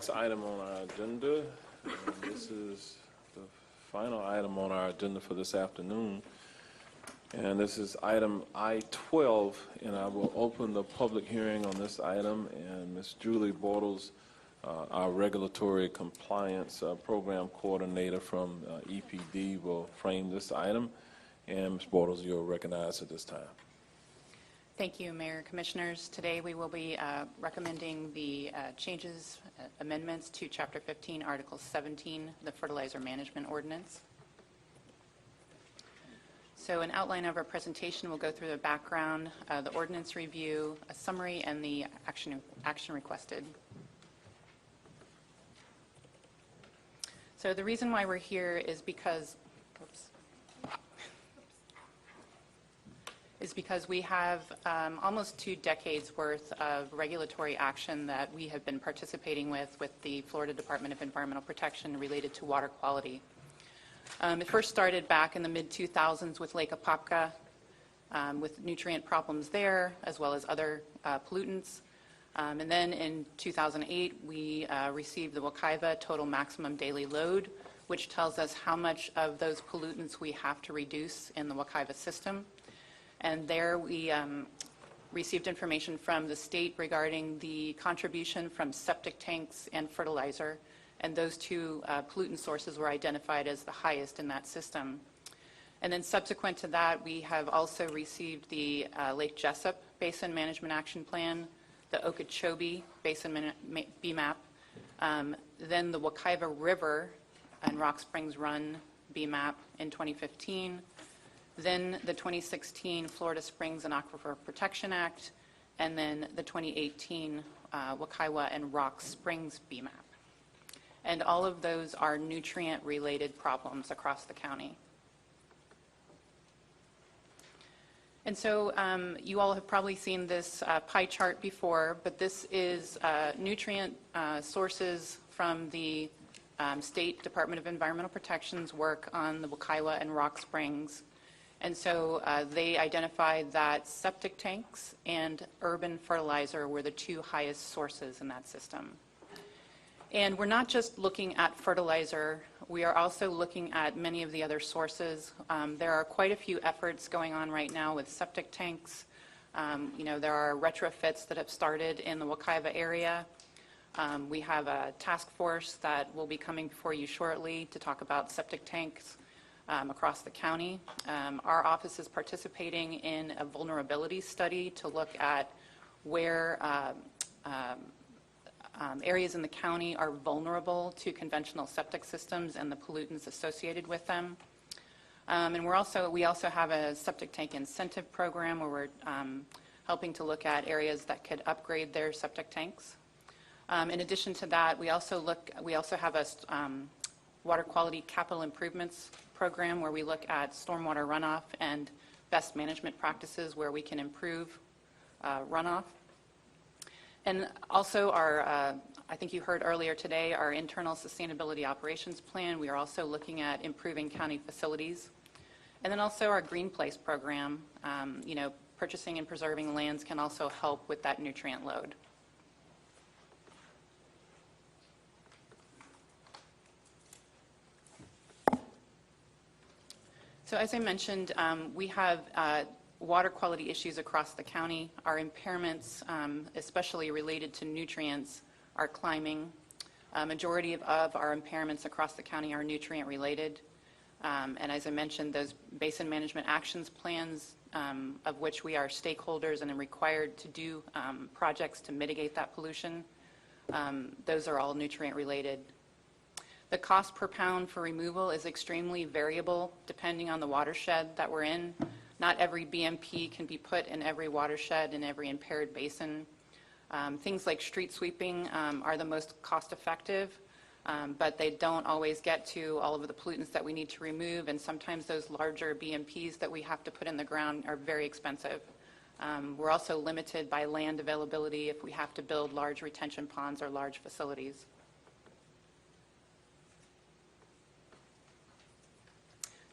next item on our agenda. This is the final item on our agenda for this afternoon. And this is item I-12, and I will open the public hearing on this item, and Ms. Julie Bortles, our regulatory compliance program coordinator from EPD, will frame this item. And Ms. Bortles, you're recognized at this time. Thank you, Mayor, Commissioners. Today we will be recommending the changes, amendments to Chapter 15, Article 17, the Fertilizer Management Ordinance. So an outline of our presentation will go through the background, the ordinance review, a summary, and the action requested. So the reason why we're here is because we have almost 2 decades worth of regulatory action that we have been participating with the Florida Department of Environmental Protection related to water quality. It first started back in the mid-2000s with Lake Apopka, with nutrient problems there, as well as other pollutants. And then in 2008, we received the Wekiva Total Maximum Daily Load, which tells us how much of those pollutants we have to reduce in the Wekiva system. And there we received information from the state regarding the contribution from septic tanks and fertilizer, and those 2 pollutant sources were identified as the highest in that system. And then subsequent to that, we have also received the Lake Jessup Basin Management Action Plan, the Okeechobee Basin BMAP, then the Wekiva River and Rock Springs Run BMAP in 2015, then the 2016 Florida Springs and Aquifer Protection Act, and then the 2018 Wekiwa and Rock Springs BMAP. And all of those are nutrient-related problems across the county. And so you all have probably seen this pie chart before, but this is nutrient sources from the State Department of Environmental Protection's work on the Wekiwa and Rock Springs. And so they identified that septic tanks and urban fertilizer were the 2 highest sources in that system. And we're not just looking at fertilizer, we are also looking at many of the other sources. There are quite a few efforts going on right now with septic tanks. There are retrofits that have started in the Wekiva area. We have a task force that will be coming before you shortly to talk about septic tanks across the county. Our office is participating in a vulnerability study to look at where areas in the county are vulnerable to conventional septic systems and the pollutants associated with them. And we also have a septic tank incentive program where we're helping to look at areas that could upgrade their septic tanks. In addition to that, we also have a water quality capital improvements program where we look at stormwater runoff and best management practices where we can improve runoff. And also I think you heard earlier today, our internal sustainability operations plan. We are also looking at improving county facilities. And then also our Green Place program, purchasing and preserving lands can also help with that nutrient load. So as I mentioned, we have water quality issues across the county. Our impairments, especially related to nutrients, are climbing. Majority of our impairments across the county are nutrient related. And as I mentioned, those basin management actions plans, of which we are stakeholders and are required to do projects to mitigate that pollution, those are all nutrient related. The cost per pound for removal is extremely variable depending on the watershed that we're in. Not every BMP can be put in every watershed in every impaired basin. Things like street sweeping are the most cost effective, but they don't always get to all of the pollutants that we need to remove, and sometimes those larger BMPs that we have to put in the ground are very expensive. We're also limited by land availability if we have to build large retention ponds or large facilities.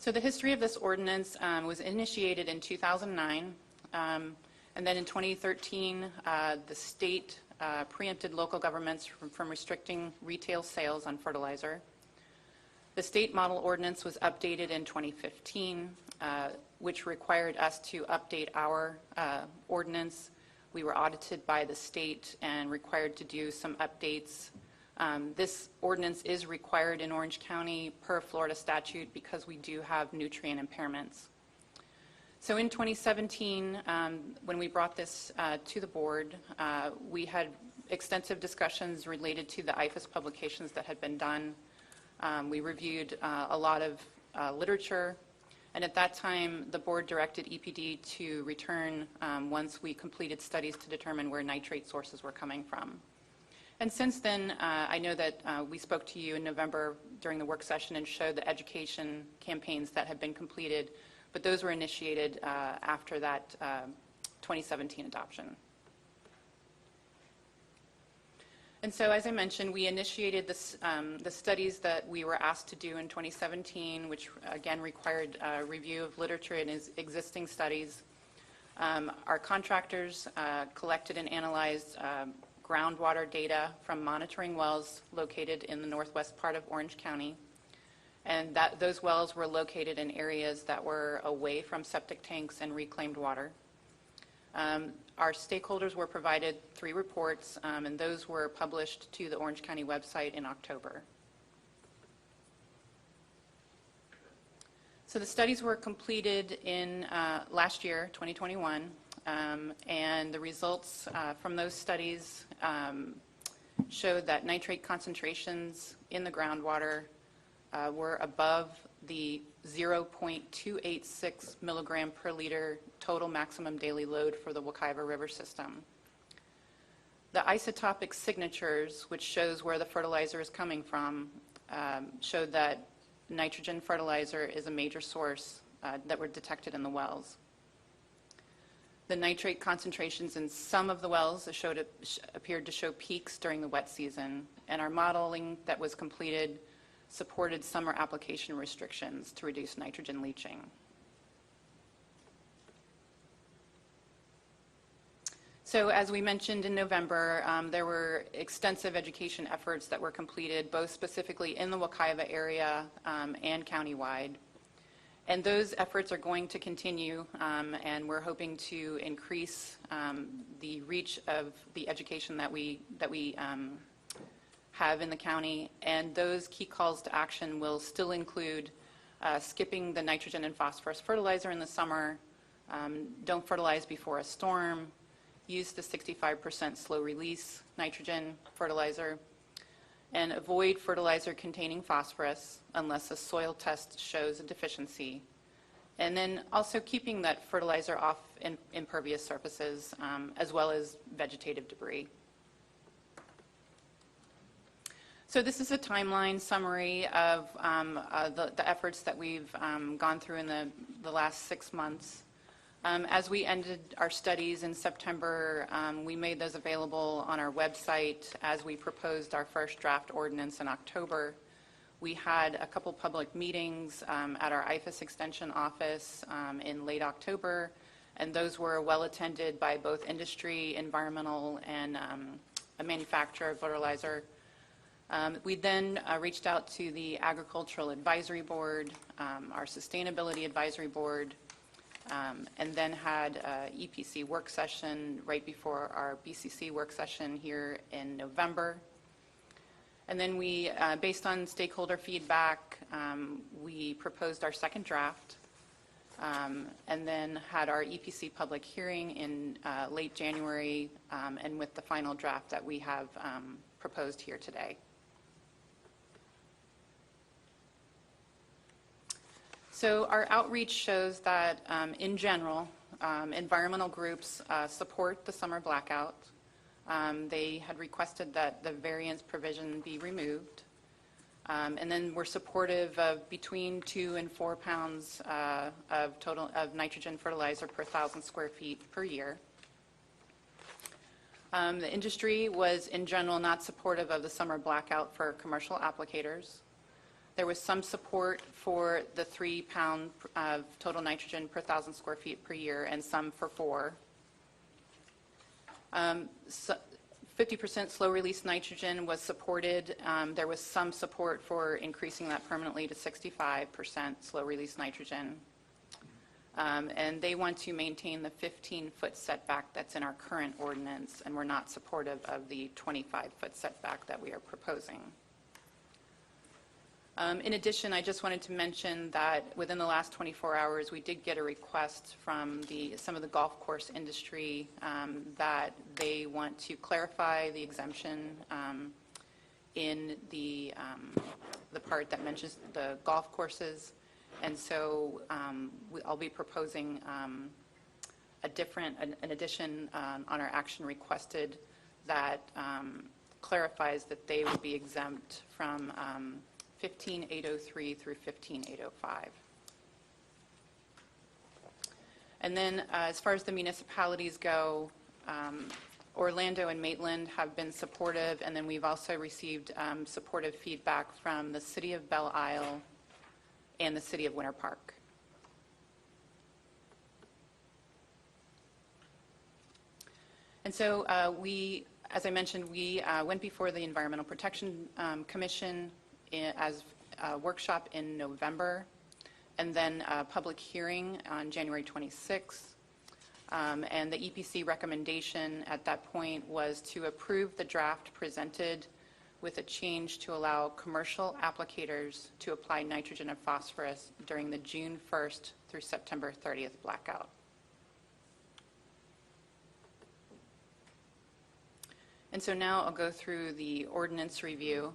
So the history of this ordinance was initiated in 2009, and then in 2013, the state preempted local governments from restricting retail sales on fertilizer. The state model ordinance was updated in 2015, which required us to update our ordinance. We were audited by the state and required to do some updates. This ordinance is required in Orange County per Florida statute because we do have nutrient impairments. So in 2017, when we brought this to the board, we had extensive discussions related to the IFAS publications that had been done. We reviewed a lot of literature, and at that time, the board directed EPD to return once we completed studies to determine where nitrate sources were coming from. And since then, I know that we spoke to you in November during the work session and showed the education campaigns that had been completed, but those were initiated after that 2017 adoption. And so, as I mentioned, we initiated the studies that we were asked to do in 2017, which again required a review of literature and existing studies. Our contractors collected and analyzed groundwater data from monitoring wells located in the northwest part of Orange County. And those wells were located in areas that were away from septic tanks and reclaimed water. Our stakeholders were provided 3 reports, and those were published to the Orange County website in October. So the studies were completed in last year, 2021, and the results from those studies showed that nitrate concentrations in the groundwater were above the 0.286 milligram per liter total maximum daily load for the Wekiva River system. The isotopic signatures, which shows where the fertilizer is coming from, showed that nitrogen fertilizer is a major source that were detected in the wells. The nitrate concentrations in some of the wells appeared to show peaks during the wet season, and our modeling that was completed supported summer application restrictions to reduce nitrogen leaching. So as we mentioned in November, there were extensive education efforts that were completed, both specifically in the Wekiva area and countywide. And those efforts are going to continue, and we're hoping to increase the reach of the education that we have in the county. And those key calls to action will still include skipping the nitrogen and phosphorus fertilizer in the summer, don't fertilize before a storm, use the 65% slow release nitrogen fertilizer, and avoid fertilizer containing phosphorus unless a soil test shows a deficiency. And then also keeping that fertilizer off impervious surfaces as well as vegetative debris. So this is a timeline summary of the efforts that we've gone through in the last 6 months. As we ended our studies in September, we made those available on our website as we proposed our first draft ordinance in October. We had a couple public meetings at our IFAS Extension office in late October, and those were well attended by both industry, environmental, and a manufacturer of fertilizer. We then reached out to the Agricultural Advisory Board, our Sustainability Advisory Board, and then had an EPC work session right before our BCC work session here in November. And then we, based on stakeholder feedback, we proposed our second draft, and then had our EPC public hearing in late January, and with the final draft that we have proposed here today. So our outreach shows that, in general, environmental groups support the summer blackout. They had requested that the variance provision be removed. And then we're supportive of between 2 and 4 pounds of nitrogen fertilizer per 1,000 square feet per year. The industry was, in general, not supportive of the summer blackout for commercial applicators. There was some support for the 3 pound of total nitrogen per 1,000 square feet per year, and some for 4. 50% slow-release nitrogen was supported. There was some support for increasing that permanently to 65% slow-release nitrogen. And they want to maintain the 15-foot setback that's in our current ordinance, and we're not supportive of the 25-foot setback that we are proposing. In addition, I just wanted to mention that within the last 24 hours, we did get a request from some of the golf course industry that they want to clarify the exemption in the part that mentions the golf courses. And so I'll be proposing an addition on our action requested that clarifies that they will be exempt from 15803 through 15805. And then as far as the municipalities go, Orlando and Maitland have been supportive, and then we've also received supportive feedback from the City of Belle Isle and the City of Winter Park. And so as I mentioned, we went before the Environmental Protection Commission as a workshop in November, and then a public hearing on January 26th. And the EPC recommendation at that point was to approve the draft presented with a change to allow commercial applicators to apply nitrogen and phosphorus during the June 1st through September 30th blackout. And so now I'll go through the ordinance review.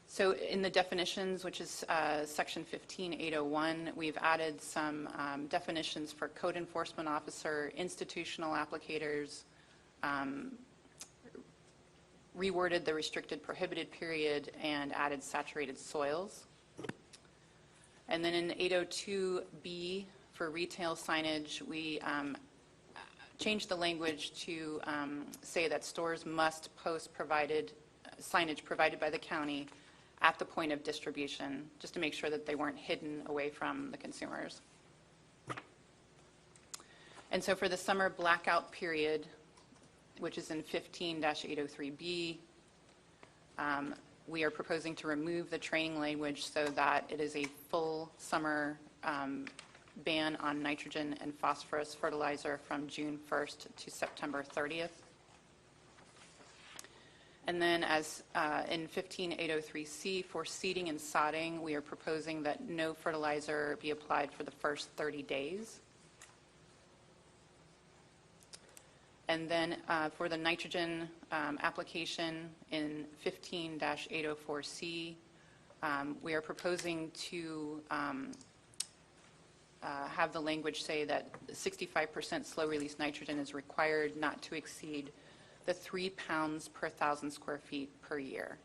So in the definitions, which is section 15801, we've added some definitions for code enforcement officer, institutional applicators, reworded the restricted prohibited period, and added saturated soils. And then in 802B for retail signage, we changed the language to say that stores must post signage provided by the county at the point of distribution, just to make sure that they weren't hidden away from the consumers. And so for the summer blackout period, which is in 15-803B, we are proposing to remove the training language so that it is a full summer ban on nitrogen and phosphorus fertilizer from June 1st to September 30th. And then as in 15803C for seeding and sodding, we are proposing that no fertilizer be applied for the first 30 days. And then for the nitrogen application in 15-804C, we are proposing to have the language say that 65% slow-release nitrogen is required not to exceed the 3 pounds per 1,000 square feet per year.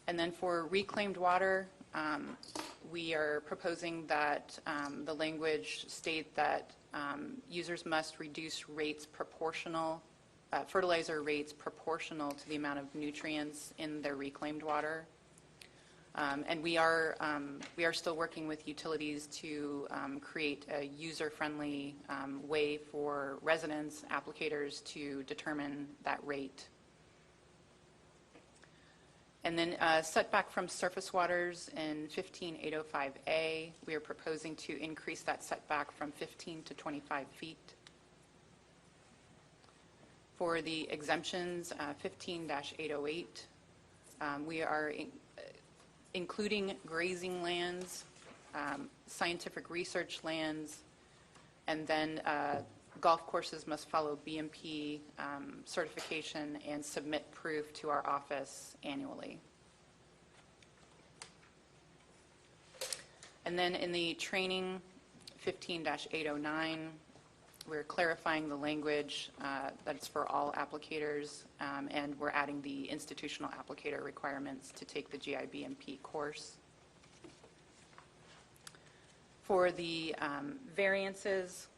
And then for reclaimed water, we are proposing that the language state that users must reduce rates proportional, fertilizer rates proportional to the amount of nutrients in their reclaimed water. And we are still working with utilities to create a user-friendly way for residents, applicators to determine that rate. And then setback from surface waters in 15805A, we are proposing to increase that setback from 15 to 25 feet. For the exemptions, 15-808, we are including grazing lands, scientific research lands, and then golf courses must follow BMP certification and submit proof to our office annually. And then in the training, 15-809, we're clarifying the language that's for all applicators, and we're adding the institutional applicator requirements to take the GIBMP course. For the variances,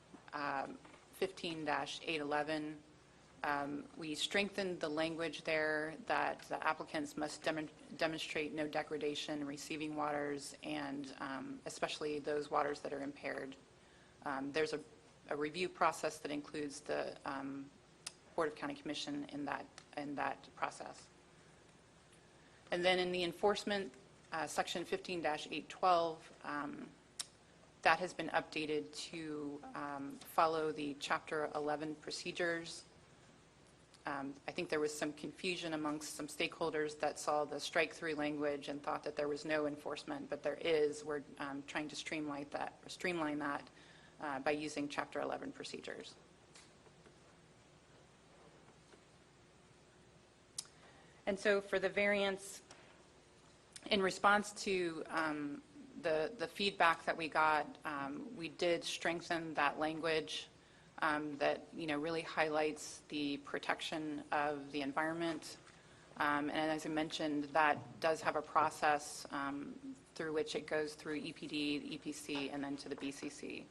15-811, we strengthened the language there that the applicants must demonstrate no degradation in receiving waters, and especially those waters that are impaired. There's a a review process that includes the Board of County Commission in that process. And then in the enforcement, section 15-812, that has been updated to follow the Chapter 11 procedures. I think there was some confusion amongst some stakeholders that saw the strike-through language and thought that there was no enforcement, but there is. We're trying to streamline that by using Chapter 11 procedures. And so for the variance, in response to the feedback that we got, we did strengthen that language that really highlights the protection of the environment. And as I mentioned, that does have a process through which it goes through EPD, EPC, and then to the BCC.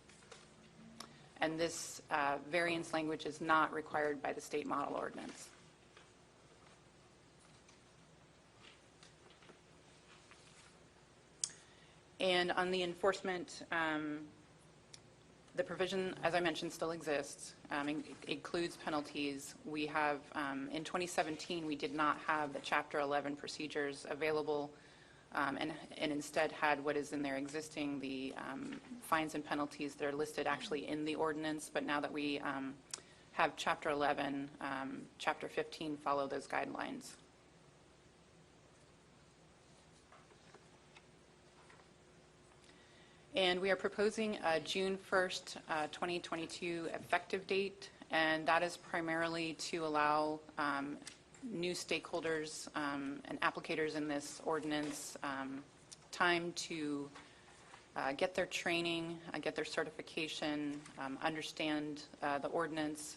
And this variance language is not required by the state model ordinance. And on the enforcement, the provision, as I mentioned, still exists. It includes penalties. We have, in 2017, we did not have the Chapter 11 procedures available, and instead had what is in there existing, the fines and penalties that are listed actually in the ordinance. But now that we have Chapter 11, Chapter 15 follow those guidelines. And we are proposing a June 1st, 2022 effective date, and that is primarily to allow new stakeholders and applicators in this ordinance time to get their training, get their certification, understand the ordinance,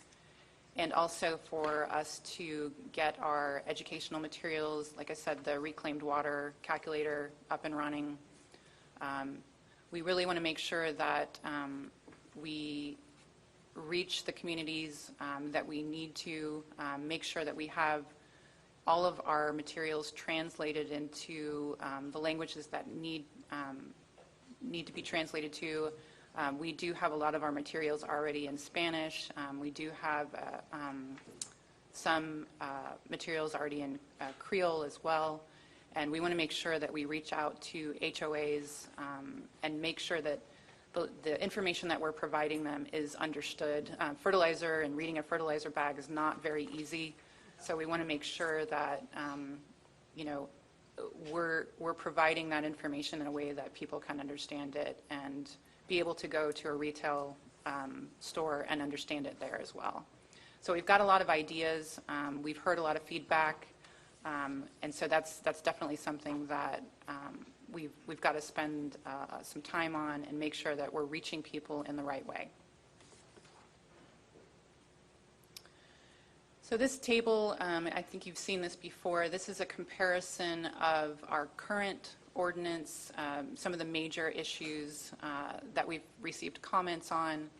and also for us to get our educational materials, like I said, the reclaimed water calculator up and running. We really want to make sure that we reach the communities that we need to, make sure that we have all of our materials translated into the languages that need to be translated to. We do have a lot of our materials already in Spanish. We do have some materials already in Creole as well. And we want to make sure that we reach out to HOAs and make sure that the information that we're providing them is understood. Fertilizer and reading a fertilizer bag is not very easy, so we want to make sure that we're providing that information in a way that people can understand it and be able to go to a retail store and understand it there as well. So we've got a lot of ideas. We've heard a lot of feedback. And so that's definitely something that we've got to spend some time on and make sure that we're reaching people in the right way. So this table, I think you've seen this before. This is a comparison of our current ordinance, some of the major issues that we've received comments on,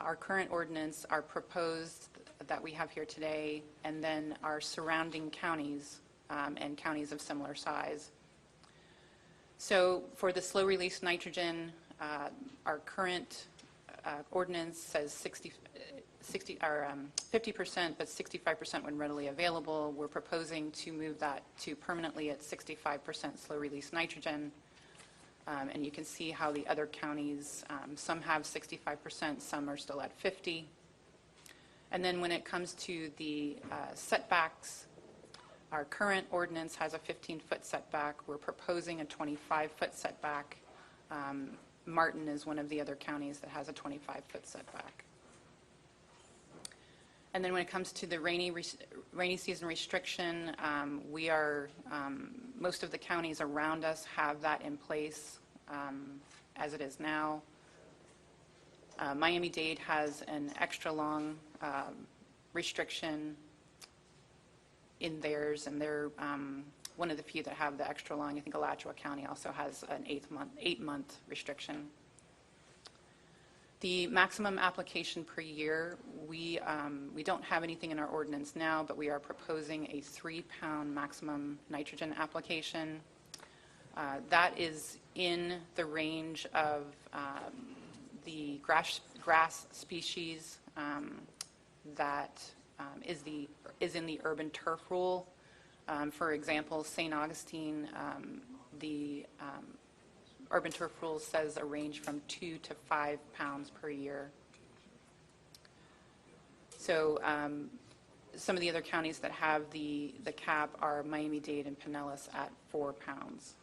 our current ordinance, our proposed that we have here today, and then our surrounding counties and counties of similar size. So for the slow release nitrogen, our current ordinance says 50%, but 65% when readily available. We're proposing to move that to permanently at 65% slow release nitrogen. And you can see how the other counties, some have 65%, some are still at 50%. And then when it comes to the setbacks, our current ordinance has a 15-foot setback. We're proposing a 25-foot setback. Martin is one of the other counties that has a 25-foot setback. And then when it comes to the rainy season restriction, we are, most of the counties around us have that in place as it is now. Miami-Dade has an extra long restriction in theirs, and they're one of the few that have the extra long. I think Alachua County also has an 8-month restriction. The maximum application per year, we don't have anything in our ordinance now, but we are proposing a 3-pound maximum nitrogen application. That is in the range of the grass species that is in the urban turf rule. For example, St. Augustine, the urban turf rule says a range from 2 to 5 pounds per year. So some of the other counties that have the cap are Miami-Dade and Pinellas at 4 pounds.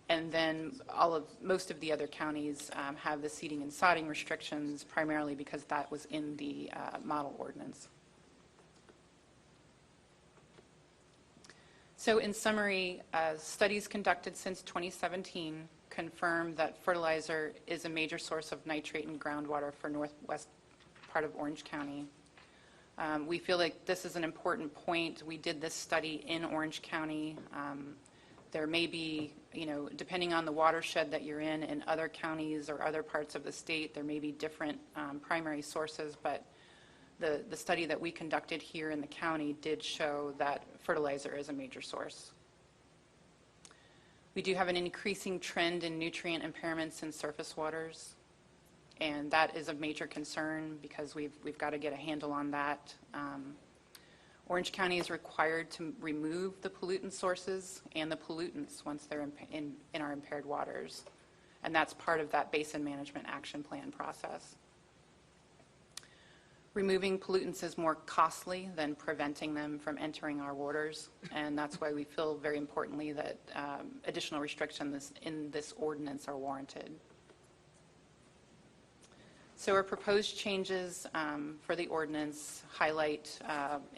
And then most of the other counties have the seeding and sodding restrictions, primarily because that was in the model ordinance. So in summary, studies conducted since 2017 confirm that fertilizer is a major source of nitrate in groundwater for northwest part of Orange County. We feel like this is an important point. We did this study in Orange County. There may be, depending on the watershed that you're in other counties or other parts of the state, there may be different primary sources, but the study that we conducted here in the county did show that fertilizer is a major source. We do have an increasing trend in nutrient impairments in surface waters, and that is a major concern because we've got to get a handle on that. Orange County is required to remove the pollutant sources and the pollutants once they're in our impaired waters, and that's part of that basin management action plan process. Removing pollutants is more costly than preventing them from entering our waters, and that's why we feel very importantly that additional restrictions in this ordinance are warranted. So our proposed changes for the ordinance highlight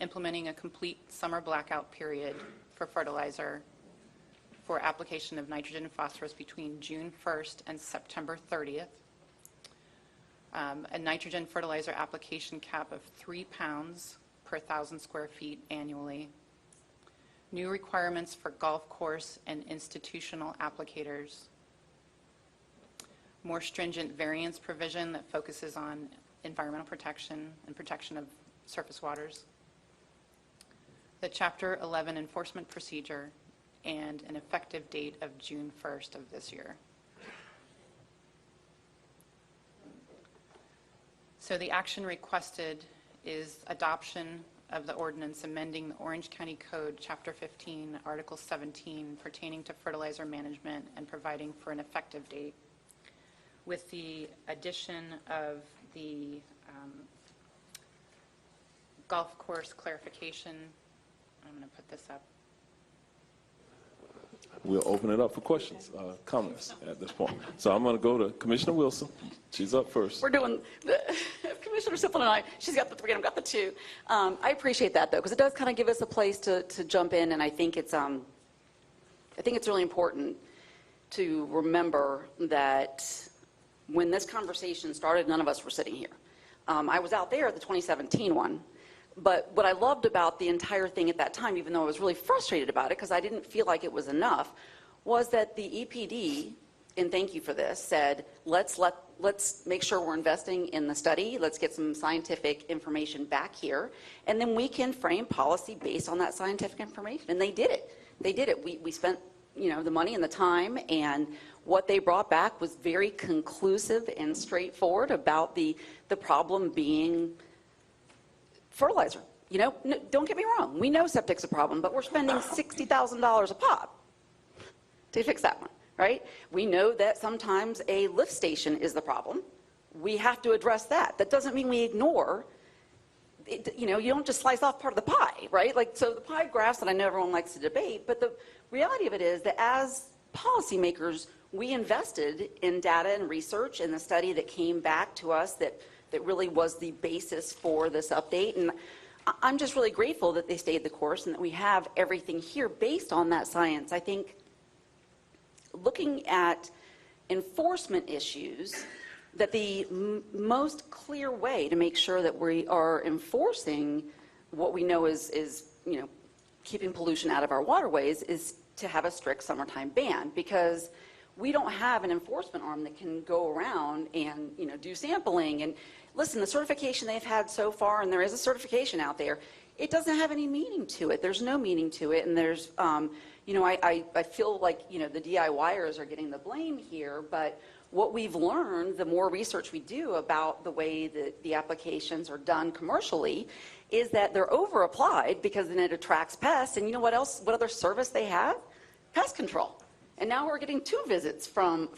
implementing a complete summer blackout period for fertilizer for application of nitrogen and phosphorus between June 1st and September 30th. A nitrogen fertilizer application cap of 3 pounds per 1,000 square feet annually. New requirements for golf course and institutional applicators. More stringent variance provision that focuses on environmental protection and protection of surface waters. The Chapter 11 enforcement procedure and an effective date of June 1st of this year. So the action requested is adoption of the ordinance amending the Orange County Code, Chapter 15, Article 17, pertaining to fertilizer management and providing for an effective date, with the addition of the golf course clarification. I'm going to put this up. We'll open it up for questions, comments at this point. So I'm going to go to Commissioner Wilson. She's up first. We're doing, Commissioner Sippel and I, she's got the 3 and I've got the 2. I appreciate that, though, because it does kind of give us a place to jump in, and I think it's really important to remember that when this conversation started, none of us were sitting here. I was out there at the 2017 one. But what I loved about the entire thing at that time, even though I was really frustrated about it because I didn't feel like it was enough, was that the EPD, and thank you for this, said, let's make sure we're investing in the study, let's get some scientific information back here, and then we can frame policy based on that scientific information. And they did it. They did it. We spent, the money and the time, and what they brought back was very conclusive and straightforward about the problem being fertilizer. Don't get me wrong. We know septic's a problem, but we're spending $60,000 a pop to fix that one, right? We know that sometimes a lift station is the problem. We have to address that. That doesn't mean we ignore it. You don't just slice off part of the pie, right? So the pie graphs that I know everyone likes to debate, but the reality of it is that as policymakers, we invested in data and research and the study that came back to us that really was the basis for this update. And I'm just really grateful that they stayed the course and that we have everything here based on that science. I think looking at enforcement issues, that the most clear way to make sure that we are enforcing what we know is keeping pollution out of our waterways is to have a strict summertime ban, because we don't have an enforcement arm that can go around and do sampling. And listen, the certification they've had so far, and there is a certification out there, it doesn't have any meaning to it. There's no meaning to it, and there's I feel like the DIYers are getting the blame here, but what we've learned, the more research we do about the way that the applications are done commercially, is that they're over-applied because then it attracts pests. And you know what else, what other service they have? Pest control. And now we're getting 2 visits from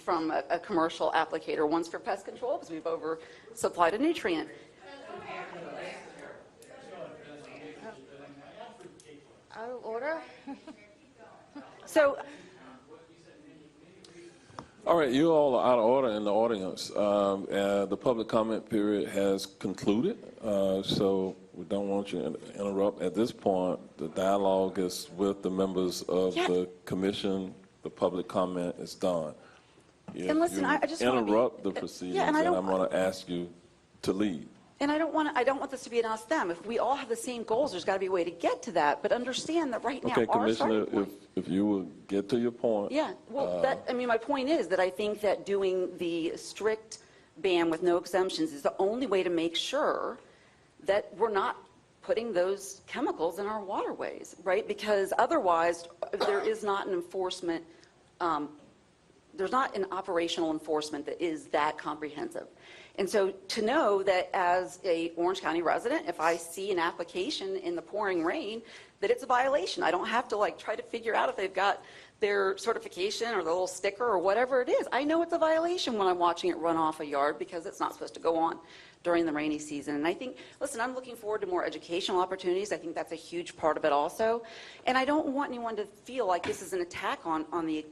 a commercial applicator, one's for pest control because we've oversupplied a nutrient. Out of order? So, All right, you all are out of order in the audience. The public comment period has concluded, so we don't want you to interrupt. At this point, the dialogue is with the members of the commission. The public comment is done. If and listen, you I just want to interrupt the proceedings, and I then don't- I'm going to ask you to leave. And I don't want this to be an us them. If we all have the same goals, there's got to be a way to get to that. But understand that right now, Okay, our Commissioner, starting point. if you will get to your point. Yeah, well, my point is that I think that doing the strict ban with no exemptions is the only way to make sure that we're not putting those chemicals in our waterways, right? Because otherwise, there is not an enforcement, there's not an operational enforcement that is that comprehensive. And so to know that as a Orange County resident, if I see an application in the pouring rain, that it's a violation. I don't have to try to figure out if they've got their certification or the little sticker or whatever it is. I know it's a violation when I'm watching it run off a yard because it's not supposed to go on during the rainy season. And I think, listen, I'm looking forward to more educational opportunities. I think that's a huge part of it also. And I don't want anyone to feel like this is an attack on the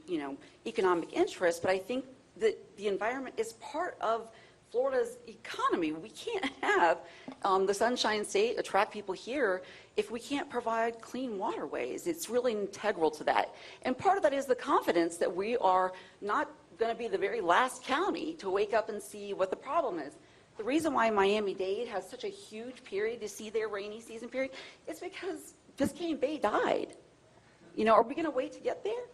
economic interest, but I think that the environment is part of Florida's economy. We can't have the Sunshine State attract people here if we can't provide clean waterways. It's really integral to that. And part of that is the confidence that we are not going to be the very last county to wake up and see what the problem is. The reason why Miami-Dade has such a huge period to see their rainy season period is because Biscayne Bay died. Are we going to wait to get there?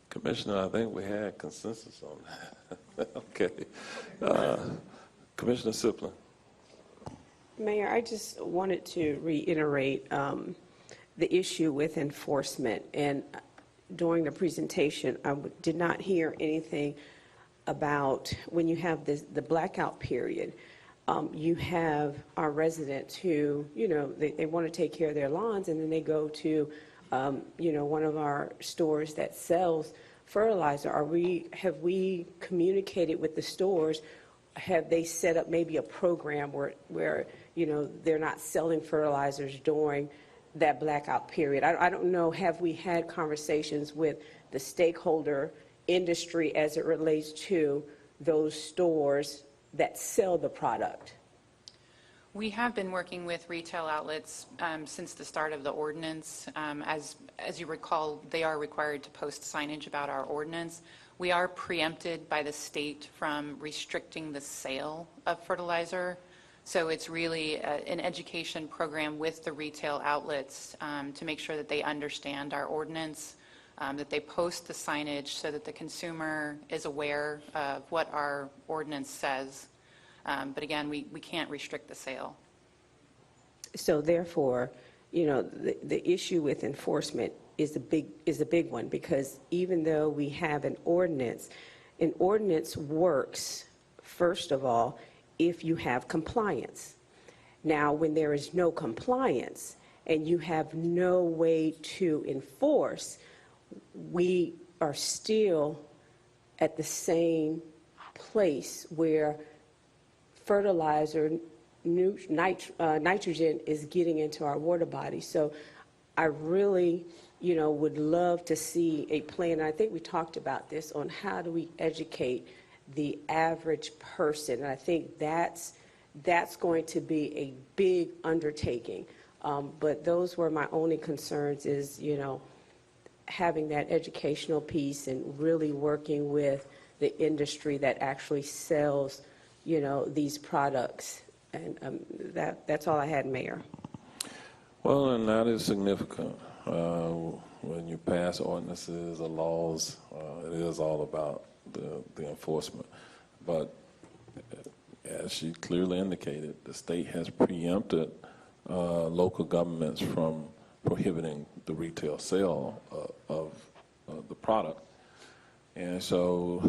Commissioner, I think we had consensus on that. Okay. Commissioner Siplin. Mayor, I just wanted to reiterate the issue with enforcement. And during the presentation, I did not hear anything about when you have the blackout period. You have our residents who, they want to take care of their lawns, and then they go to one of our stores that sells fertilizer. Have we communicated with the stores? Have they set up maybe a program where they're not selling fertilizers during that blackout period? I don't know. Have we had conversations with the stakeholder industry as it relates to those stores that sell the product? We have been working with retail outlets since the start of the ordinance. As you recall, they are required to post signage about our ordinance. We are preempted by the state from restricting the sale of fertilizer. So it's really an education program with the retail outlets to make sure that they understand our ordinance, that they post the signage so that the consumer is aware of what our ordinance says. But again, we can't restrict the sale. So therefore, the issue with enforcement is a big one, because even though we have an ordinance works, first of all, if you have compliance. Now, when there is no compliance and you have no way to enforce, we are still at the same place where fertilizer, nitrogen is getting into our water body. So I really, would love to see a plan. And I think we talked about this on how do we educate the average person. And I think that's going to be a big undertaking. But those were my only concerns is, having that educational piece and really working with the industry that actually sells these products. And that's all I had, Mayor. Well, and that is significant. When you pass ordinances or laws, it is all about the enforcement. But as she clearly indicated, the state has preempted local governments from prohibiting the retail sale of the product. And so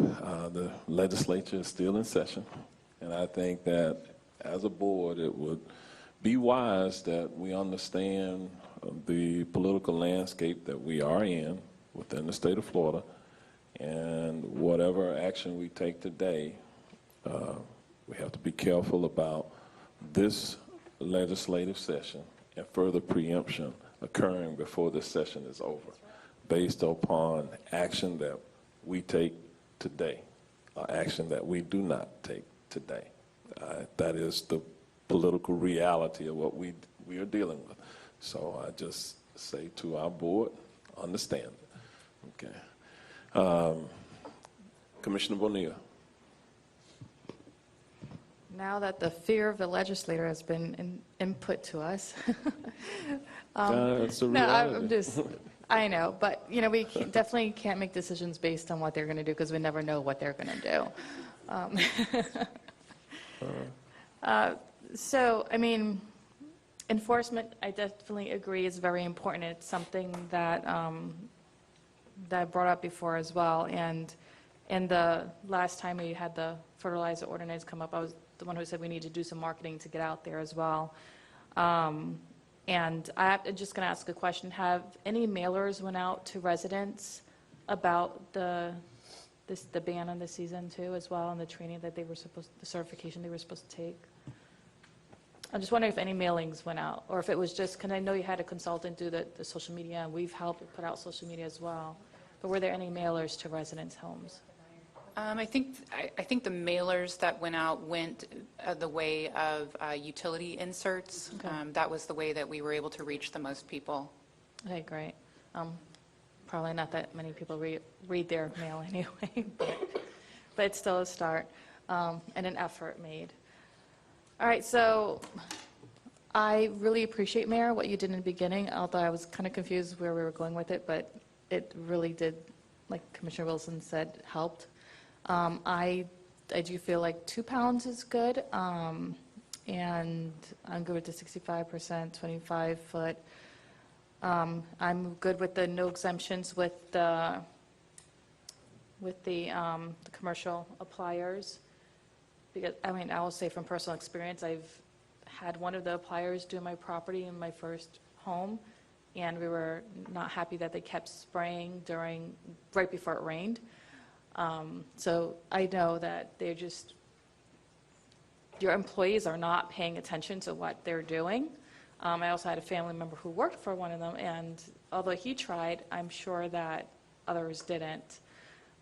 the legislature is still in session, and I think that as a board, it would be wise that we understand the political landscape that we are in within the state of Florida, and whatever action we take today, we have to be careful about this legislative session and further preemption occurring before this session is over, based upon action that we take today, action that we do not take today. That is the political reality of what we are dealing with. So I just say to our board, understand it. Okay. Commissioner Bonilla. Now that the fear of the legislator has been input to us. That's a No, reality. I know, but, we definitely can't make decisions based on what they're going to do because we never know what they're going to do. So, enforcement, I definitely agree, is very important. It's something that that I brought up before as well. And the last time we had the fertilizer ordinance come up, I was the one who said we need to do some marketing to get out there as well. And I'm just going to ask a question. Have any mailers went out to residents about the ban on the season too as well, and the training that the certification they were supposed to take? I'm just wondering if any mailings went out, or if it was just, because I know you had a consultant do the social media, and we've helped put out social media as well. But were there any mailers to residents' homes? I think the mailers that went out went the way of utility inserts. Okay. That was the way that we were able to reach the most people. Okay, great. Probably not that many people read their mail anyway, but it's still a start and an effort made. All right, so I really appreciate, Mayor, what you did in the beginning, although I was kind of confused where we were going with it, but it really did, like Commissioner Wilson said, helped. I do feel like 2 pounds is good, and I'm good with the 65%, 25 foot. I'm good with the no exemptions with the commercial appliers, because I will say from personal experience, I've had one of the appliers do my property in my first home, and we were not happy that they kept spraying right before it rained. So I know that your employees are not paying attention to what they're doing. I also had a family member who worked for one of them, and although he tried, I'm sure that others didn't,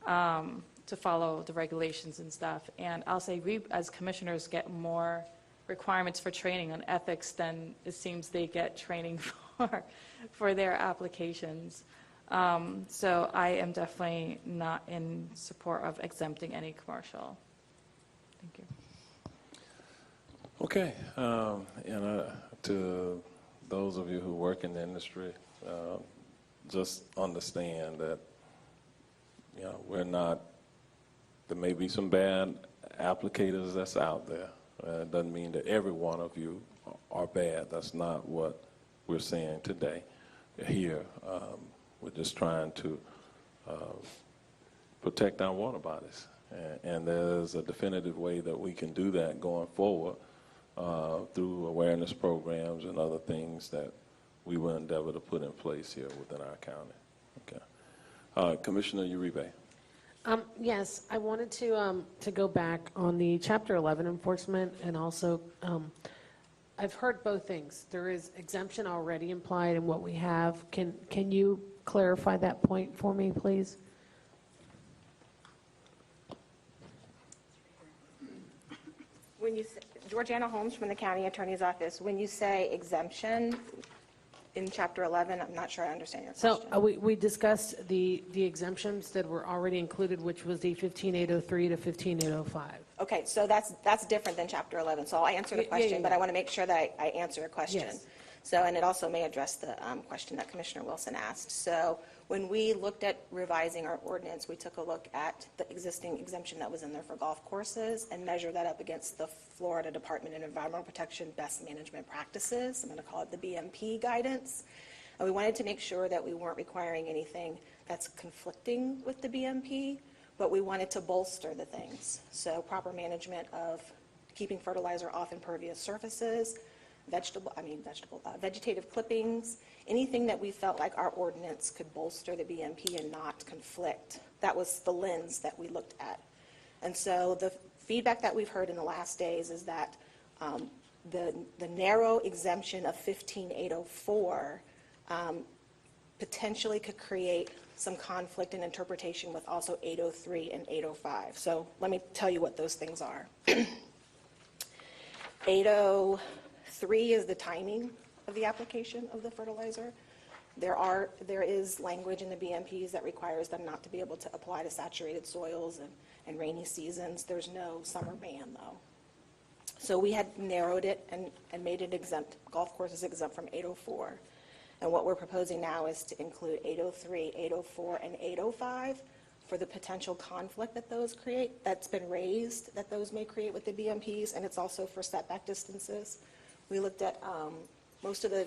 to follow the regulations and stuff. And I'll say we, as commissioners, get more requirements for training on ethics than it seems they get training for their applications. So I am definitely not in support of exempting any commercial. Thank you. Okay, and to those of you who work in the industry, just understand that, there may be some bad applicators that's out there. It doesn't mean that every one of you are bad. That's not what we're saying today here. We're just trying to protect our water bodies. And there's a definitive way that we can do that going forward through awareness programs and other things that we will endeavor to put in place here within our county. Okay. Commissioner Uribe. Yes, I wanted to go back on the Chapter 11 enforcement, and also I've heard both things. There is exemption already implied in what we have. Can you clarify that point for me, please? When you say, Georgiana Holmes from the County Attorney's Office, when you say exemption in Chapter 11, I'm not sure I understand your question. So we discussed the exemptions that were already included, which was the 15803 to 15805. Okay, so that's different than Chapter 11, so I'll answer the question, but I want to make sure that I answer your question. Yes. So, and it also may address the question that Commissioner Wilson asked. So when we looked at revising our ordinance, we took a look at the existing exemption that was in there for golf courses and measured that up against the Florida Department of Environmental Protection Best Management Practices. I'm going to call it the BMP guidance. And we wanted to make sure that we weren't requiring anything that's conflicting with the BMP. but we wanted to bolster the things. So proper management of keeping fertilizer off impervious surfaces, vegetative clippings, anything that we felt like our ordinance could bolster the BMP and not conflict. That was the lens that we looked at. And so the feedback that we've heard in the last days is that the narrow exemption of 15804 potentially could create some conflict in interpretation with also 803 and 805. So let me tell you what those things are. 803 is the timing of the application of the fertilizer. There is language in the BMPs that requires them not to be able to apply to saturated soils and rainy seasons. There's no summer ban, though. So we had narrowed it and made it exempt, golf courses exempt from 804. And what we're proposing now is to include 803, 804, and 805 for the potential conflict that those create, that's been raised, that those may create with the BMPs, and it's also for setback distances. We looked at most of the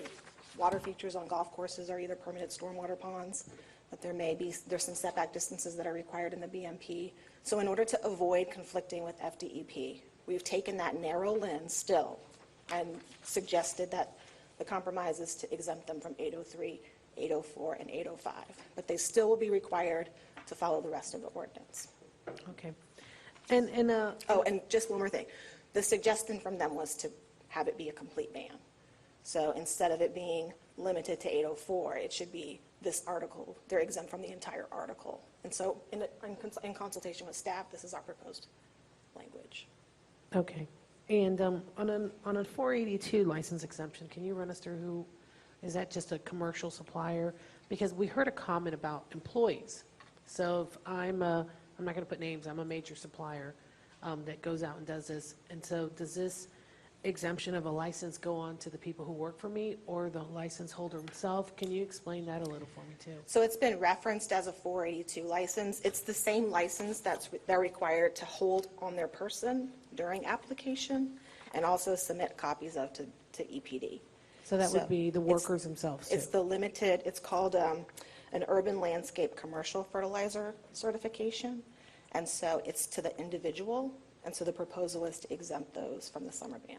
water features on golf courses are either permanent stormwater ponds, but there's some setback distances that are required in the BMP. So in order to avoid conflicting with FDEP, we've taken that narrow lens still and suggested that the compromise is to exempt them from 803, 804, and 805. But they still will be required to follow the rest of the ordinance. Okay. Oh, and just one more thing. The suggestion from them was to have it be a complete ban. So instead of it being limited to 804, it should be this article. They're exempt from the entire article. And so in consultation with staff, this is our proposed language. Okay. And on a 482 license exemption, can you run us through who, is that just a commercial supplier? Because we heard a comment about employees. So if I'm not going to put names, I'm a major supplier that goes out and does this. And so does this exemption of a license go on to the people who work for me or the license holder himself? Can you explain that a little for me too? So it's been referenced as a 482 license. It's the same license they're required to hold on their person during application and also submit copies of to EPD. So that would be the workers themselves too? It's the limited, it's called an urban landscape commercial fertilizer certification. And so it's to the individual. And so the proposal is to exempt those from the summer ban.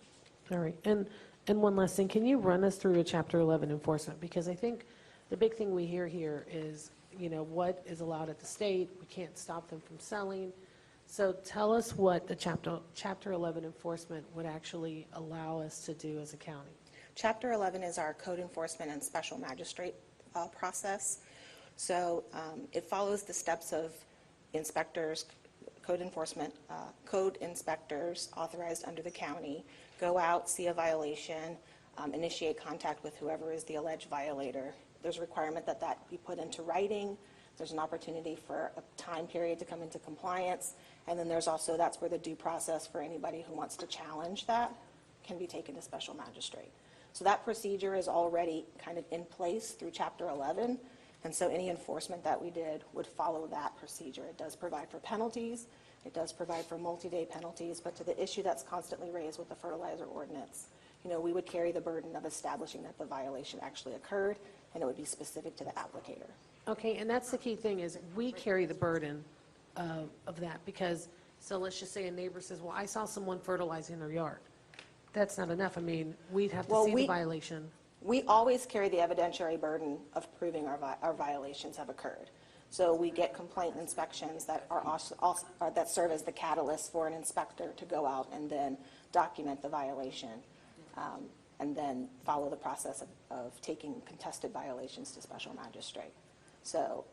All right. And one last thing, can you run us through a Chapter 11 enforcement? Because I think the big thing we hear here is, what is allowed at the state. We can't stop them from selling. So tell us what the Chapter 11 enforcement would actually allow us to do as a county. Chapter 11 is our code enforcement and special magistrate process. So it follows the steps of inspectors, code inspectors authorized under the county, go out, see a violation, initiate contact with whoever is the alleged violator. There's a requirement that that be put into writing. There's an opportunity for a time period to come into compliance. And then there's also, that's where the due process for anybody who wants to challenge that can be taken to special magistrate. So that procedure is already kind of in place through Chapter 11. And so any enforcement that we did would follow that procedure. It does provide for penalties. It does provide for multi-day penalties. But to the issue that's constantly raised with the fertilizer ordinance, we would carry the burden of establishing that the violation actually occurred, and it would be specific to the applicator. Okay, and that's the key thing is we carry the burden of that because, so let's just say a neighbor says, well, I saw someone fertilizing their yard. That's not enough. I mean, we'd have to see the violation. We always carry the evidentiary burden of proving our violations have occurred. So we get complaint inspections that are also that serve as the catalyst for an inspector to go out and then document the violation, and then follow the process of taking contested violations to special magistrate. So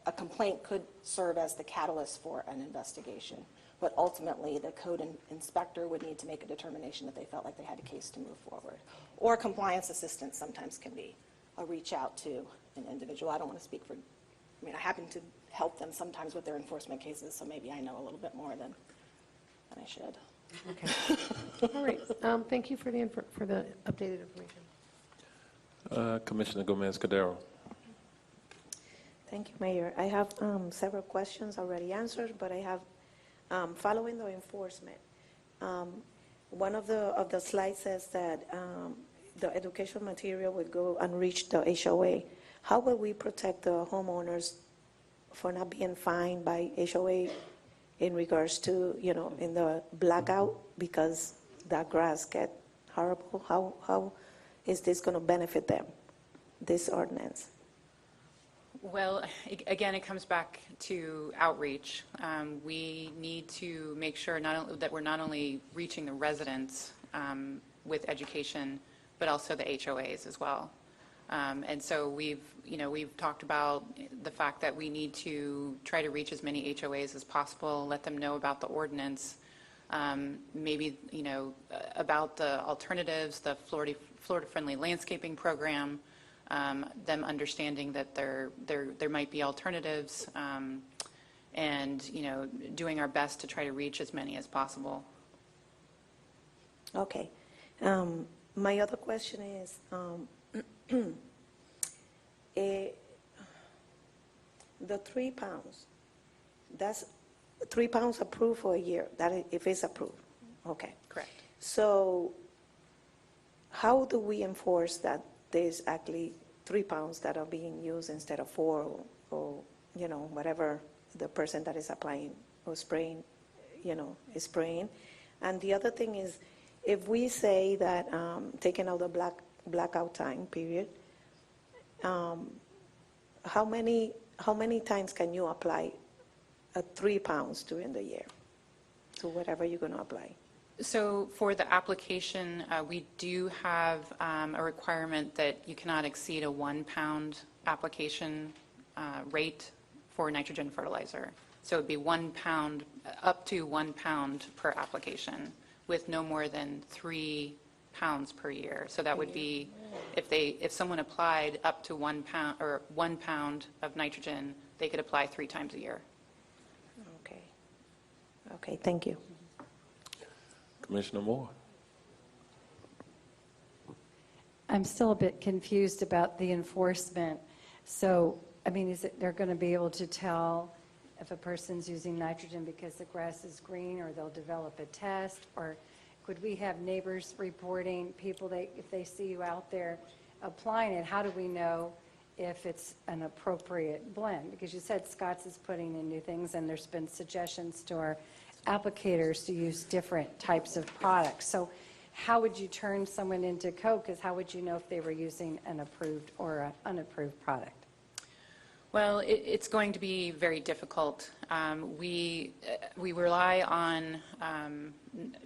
a complaint could serve as the catalyst for an investigation, but ultimately the code inspector would need to make a determination that they felt like they had a case to move forward. Or compliance assistance sometimes can be a reach out to an individual. I don't want to speak for, I happen to help them sometimes with their enforcement cases, so maybe I know a little bit more than I should. Okay. All right. Thank you for the updated information. Commissioner Gomez-Cadero. Thank you, Mayor. I have several questions already answered, but I have, following the enforcement, one of the slides says that the education material would go and reach the HOA. How will we protect the homeowners for not being fined by HOA in regards to, in the blackout because that grass get horrible? How is this going to benefit them, this ordinance? Well, again, it comes back to outreach. We need to make sure that we're not only reaching the residents with education, but also the HOAs as well. And so we've talked about the fact that we need to try to reach as many HOAs as possible, let them know about the ordinance, maybe, about the alternatives, the Florida-friendly landscaping program, them understanding that there might be alternatives, and, doing our best to try to reach as many as possible. Okay. My other question is, the 3 pounds, that's 3 pounds approved for a year, if it's approved? Okay. Correct. So how do we enforce that there's actually 3 pounds that are being used instead of 4 or whatever the person that is applying or spraying, is spraying? And the other thing is, if we say that taking out the blackout time period, how many times can you apply 3 pounds during the year to whatever you're going to apply? So for the application, we do have a requirement that you cannot exceed a 1 pound application rate for nitrogen fertilizer. So it would be 1 pound, up to 1 pound per application, with no more than 3 pounds per year. So that would be, if someone applied up to 1 pound or 1 pound of nitrogen, they could apply 3 times a year. Okay. Okay, thank you. Commissioner Moore. I'm still a bit confused about the enforcement. So, is it they're going to be able to tell if a person's using nitrogen because the grass is green, or they'll develop a test? Or could we have neighbors reporting people, if they see you out there applying it, how do we know if it's an appropriate blend? Because you said Scott's is putting in new things, and there's been suggestions to our applicators to use different types of products. So how would you turn someone into code? Because how would you know if they were using an approved or an unapproved product? Well, it's going to be very difficult. We rely on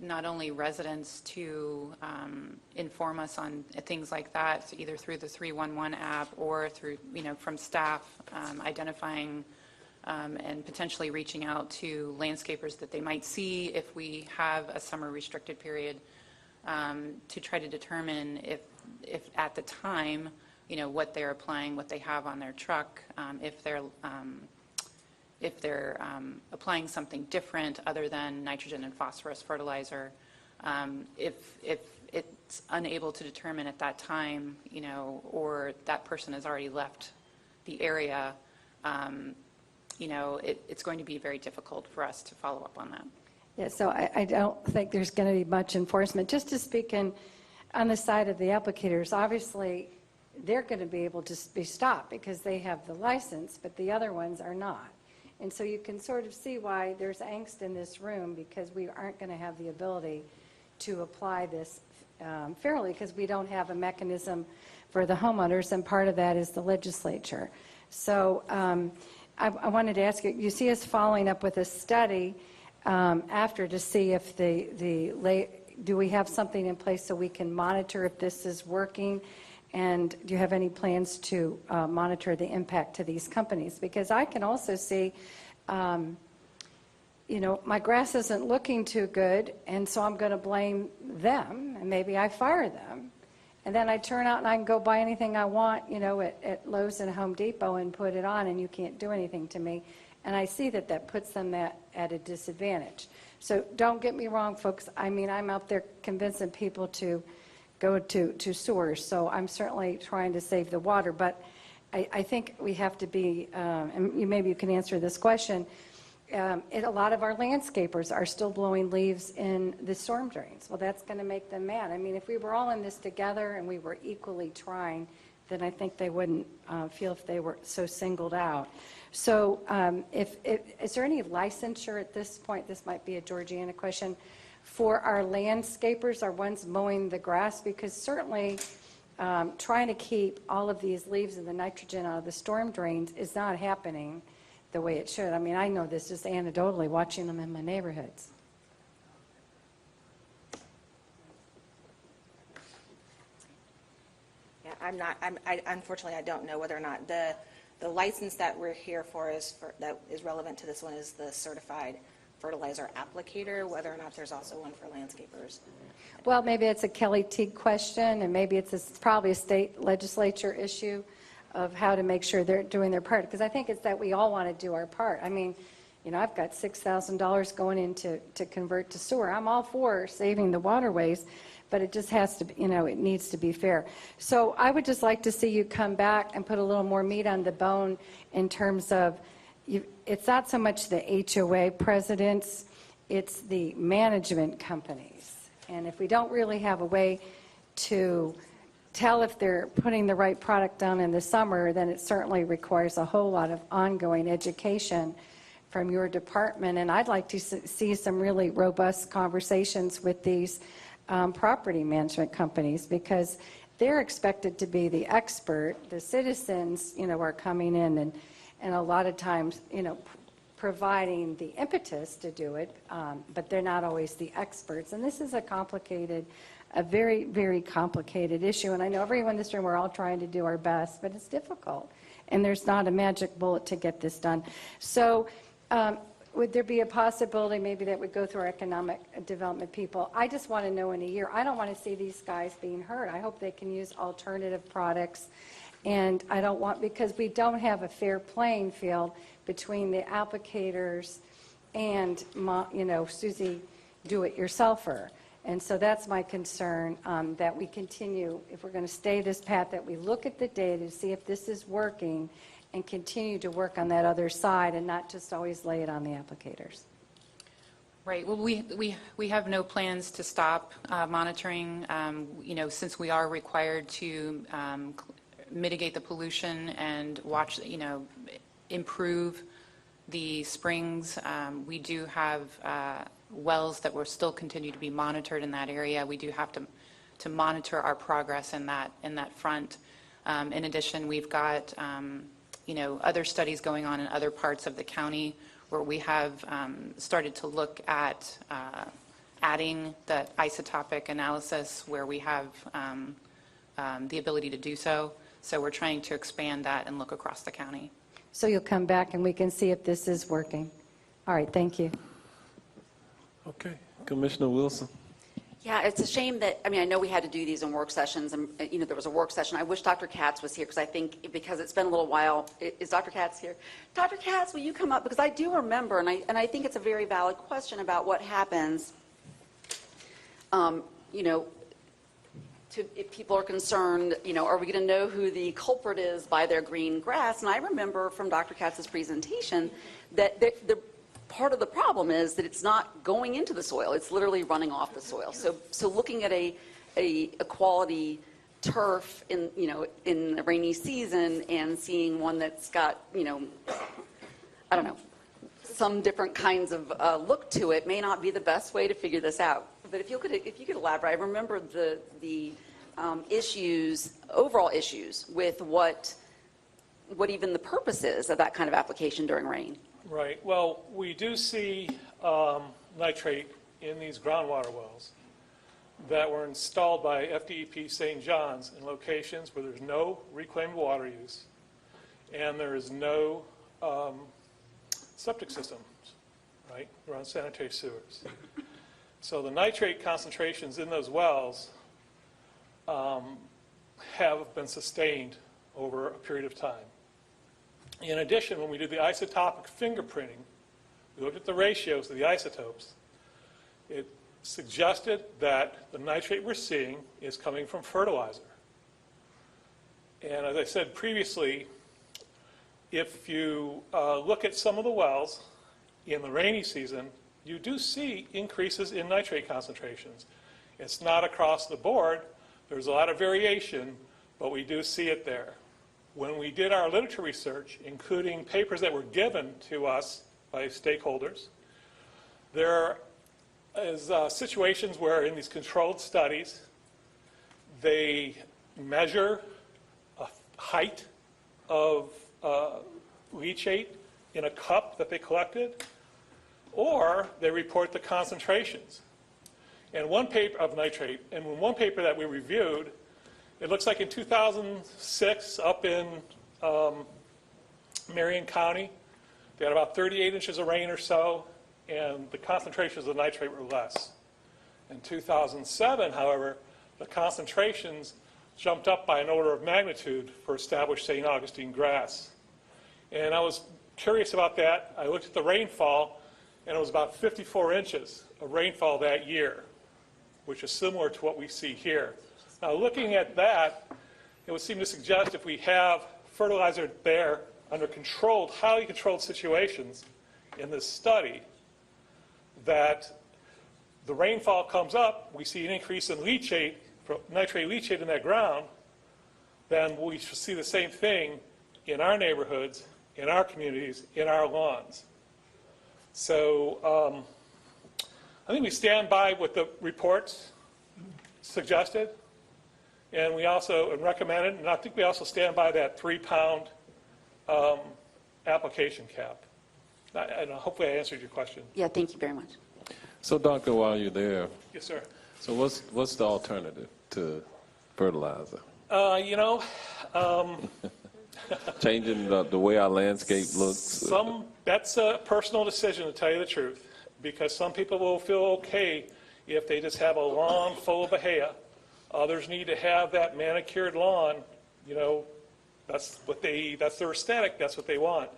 not only residents to inform us on things like that, so either through the 311 app or through, from staff identifying and potentially reaching out to landscapers that they might see if we have a summer restricted period, to try to determine if at the time, what they're applying, what they have on their truck, if they're applying something different other than nitrogen and phosphorus fertilizer. If it's unable to determine at that time, or that person has already left the area, it's going to be very difficult for us to follow up on that. Yeah, so I don't think there's going to be much enforcement. Just to speak on the side of the applicators, obviously they're going to be able to be stopped because they have the license, but the other ones are not. And so you can sort of see why there's angst in this room, because we aren't going to have the ability to apply this fairly, because we don't have a mechanism for the homeowners, and part of that is the legislature. So I wanted to ask you, you see us following up with a study after to see if do we have something in place so we can monitor if this is working? And do you have any plans to monitor the impact to these companies? Because I can also see, my grass isn't looking too good, and so I'm going to blame them, and maybe I fire them. And then I turn out and I can go buy anything I want, at Lowe's and Home Depot and put it on, and you can't do anything to me. And I see that puts them at a disadvantage. So don't get me wrong, folks. I'm out there convincing people to go to sewers. So I'm certainly trying to save the water. But I think we have to be, and maybe you can answer this question, a lot of our landscapers are still blowing leaves in the storm drains. Well, that's going to make them mad. If we were all in this together and we were equally trying, then I think they wouldn't feel if they were so singled out. So is there any licensure at this point? This might be a Georgiana question. For our landscapers, our ones mowing the grass, because certainly trying to keep all of these leaves and the nitrogen out of the storm drains is not happening the way it should. I mean, I know this just anecdotally watching them in my neighborhoods. Yeah, unfortunately, I don't know whether or not the license that we're here for that is relevant to this one is the certified fertilizer applicator, whether or not there's also one for landscapers. Well, maybe it's a Kelly Teague question, and maybe it's probably a state legislature issue of how to make sure they're doing their part. Because I think it's that we all want to do our part. I mean, I've got $6,000 going in to convert to sewer. I'm all for saving the waterways, but it just has to be, it needs to be fair. So I would just like to see you come back and put a little more meat on the bone in terms of, it's not so much the HOA presidents, it's the management companies. And if we don't really have a way to tell if they're putting the right product down in the summer, then it certainly requires a whole lot of ongoing education from your department. And I'd like to see some really robust conversations with these property management companies, because they're expected to be the expert. The citizens, are coming in and a lot of times, providing the impetus to do it, but they're not always the experts. And this is a very, very complicated issue. And I know everyone in this room, we're all trying to do our best, but it's difficult. And there's not a magic bullet to get this done. So would there be a possibility maybe that would go through our economic development people? I just want to know in a year. I don't want to see these guys being hurt. I hope they can use alternative products. And I don't want, because we don't have a fair playing field between the applicators and, Susie do-it-yourselfer. And so that's my concern, that we continue, if we're going to stay this path, that we look at the data to see if this is working and continue to work on that other side and not just always lay it on the applicators. Right. Well, we have no plans to stop monitoring, since we are required to mitigate the pollution and watch, improve the springs. We do have wells that will still continue to be monitored in that area. We do have to monitor our progress in that front. In addition, we've got other studies going on in other parts of the county where we have started to look at adding the isotopic analysis where we have the ability to do so. So we're trying to expand that and look across the county. So you'll come back and we can see if this is working. All right, thank you. Okay. Commissioner Wilson. Yeah, it's a shame that, I know we had to do these in work sessions, and, there was a work session. I wish Dr. Katz was here, because I think, because it's been a little while. Is Dr. Katz here? Dr. Katz, will you come up? Because I do remember, and I think it's a very valid question about what happens, if people are concerned, are we going to know who the culprit is by their green grass? And I remember from Dr. Katz's presentation that the part of the problem is that it's not going into the soil. It's literally running off the soil. So looking at a quality turf in the rainy season and seeing one that's got, I don't know, some different kinds of look to it may not be the best way to figure this out. But if you could elaborate, I remember the issues, overall issues with what even the purpose is of that kind of application during rain. Right. Well, we do see nitrate in these groundwater wells that were installed by FDEP St. John's in locations where there's no reclaimed water use and there is no septic systems, right, around sanitary sewers. So the nitrate concentrations in those wells have been sustained over a period of time. In addition, when we did the isotopic fingerprinting, we looked at the ratios of the isotopes. It suggested that the nitrate we're seeing is coming from fertilizer. And as I said previously, if you look at some of the wells in the rainy season, you do see increases in nitrate concentrations. It's not across the board. There's a lot of variation, but we do see it there. When we did our literature research, including papers that were given to us by stakeholders, there is situations where in these controlled studies, they measure a height of leachate in a cup that they collected, or they report the concentrations. And one paper of nitrate, and in one paper that we reviewed, it looks like in 2006 up in Marion County, they had about 38 inches of rain or so, and the concentrations of nitrate were less. In 2007, however, the concentrations jumped up by an order of magnitude for established St. Augustine grass. And I was curious about that. I looked at the rainfall, and it was about 54 inches of rainfall that year, which is similar to what we see here. Now, looking at that, it would seem to suggest if we have fertilizer there under controlled, highly controlled situations in this study, that the rainfall comes up, we see an increase in leachate, nitrate leachate in that ground, then we should see the same thing in our neighborhoods, in our communities, in our lawns. So I think we stand by what the reports suggested, and we also recommended, and I think we also stand by that 3-pound application cap. And hopefully I answered your question. Yeah, thank you very much. So, Doctor, while you're there, Yes, sir. so what's the alternative to fertilizer? You know, Changing the way our landscape looks? that's a personal decision, to tell you the truth, because some people will feel okay if they just have a lawn full of bahia. Others need to have that manicured lawn. You know, that's their aesthetic, that's what they want.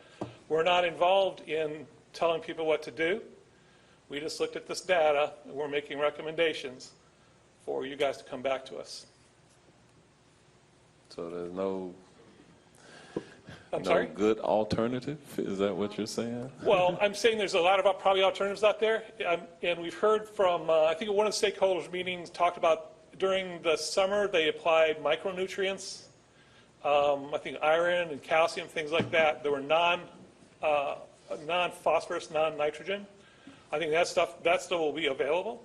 We're not involved in telling people what to do. We just looked at this data, and we're making recommendations for you guys to come back to us. So there's no Sorry? good alternative? Is that what you're saying? Well, I'm saying there's a lot of probably alternatives out there, and we've heard from, I think one of the stakeholders meetings talked about during the summer they applied micronutrients, I think iron and calcium, things like that. There were non-phosphorus, non-nitrogen. I think that stuff will be available.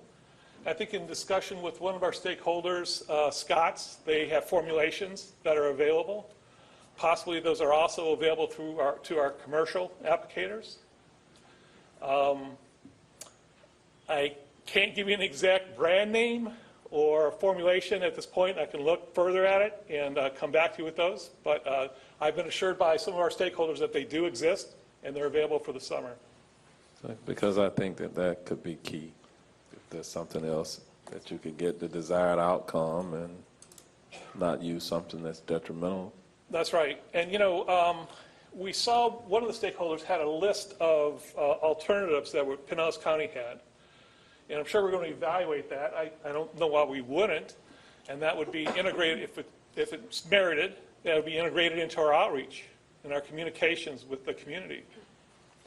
I think in discussion with one of our stakeholders, Scott's, they have formulations that are available. Possibly those are also available to our commercial applicators. I can't give you an exact brand name or formulation at this point. I can look further at it and come back to you with those. But I've been assured by some of our stakeholders that they do exist and they're available for the summer. Because I think that could be key. If there's something else that you could get the desired outcome and not use something that's detrimental. That's right. And, you know, we saw one of the stakeholders had a list of alternatives that Pinellas County had. And I'm sure we're going to evaluate that. I don't know why we wouldn't. And that would be integrated, if it's merited, that would be integrated into our outreach and our communications with the community.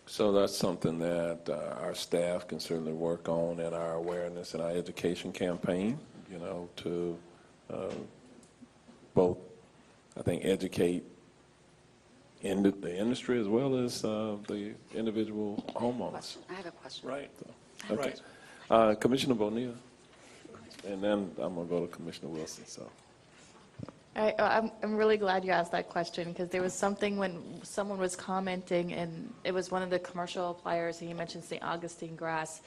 So that's something that our staff can certainly work on in our awareness and our education campaign, you know, to both, I think, educate in the industry as well as the individual homeowners. I have a question. Right. Okay. Right. Commissioner Bonilla, and then I'm going to go to Commissioner Wilson. So. I'm really glad you asked that question, because there was something when someone was commenting, and it was one of the commercial appliers, and he mentioned St. Augustine grass,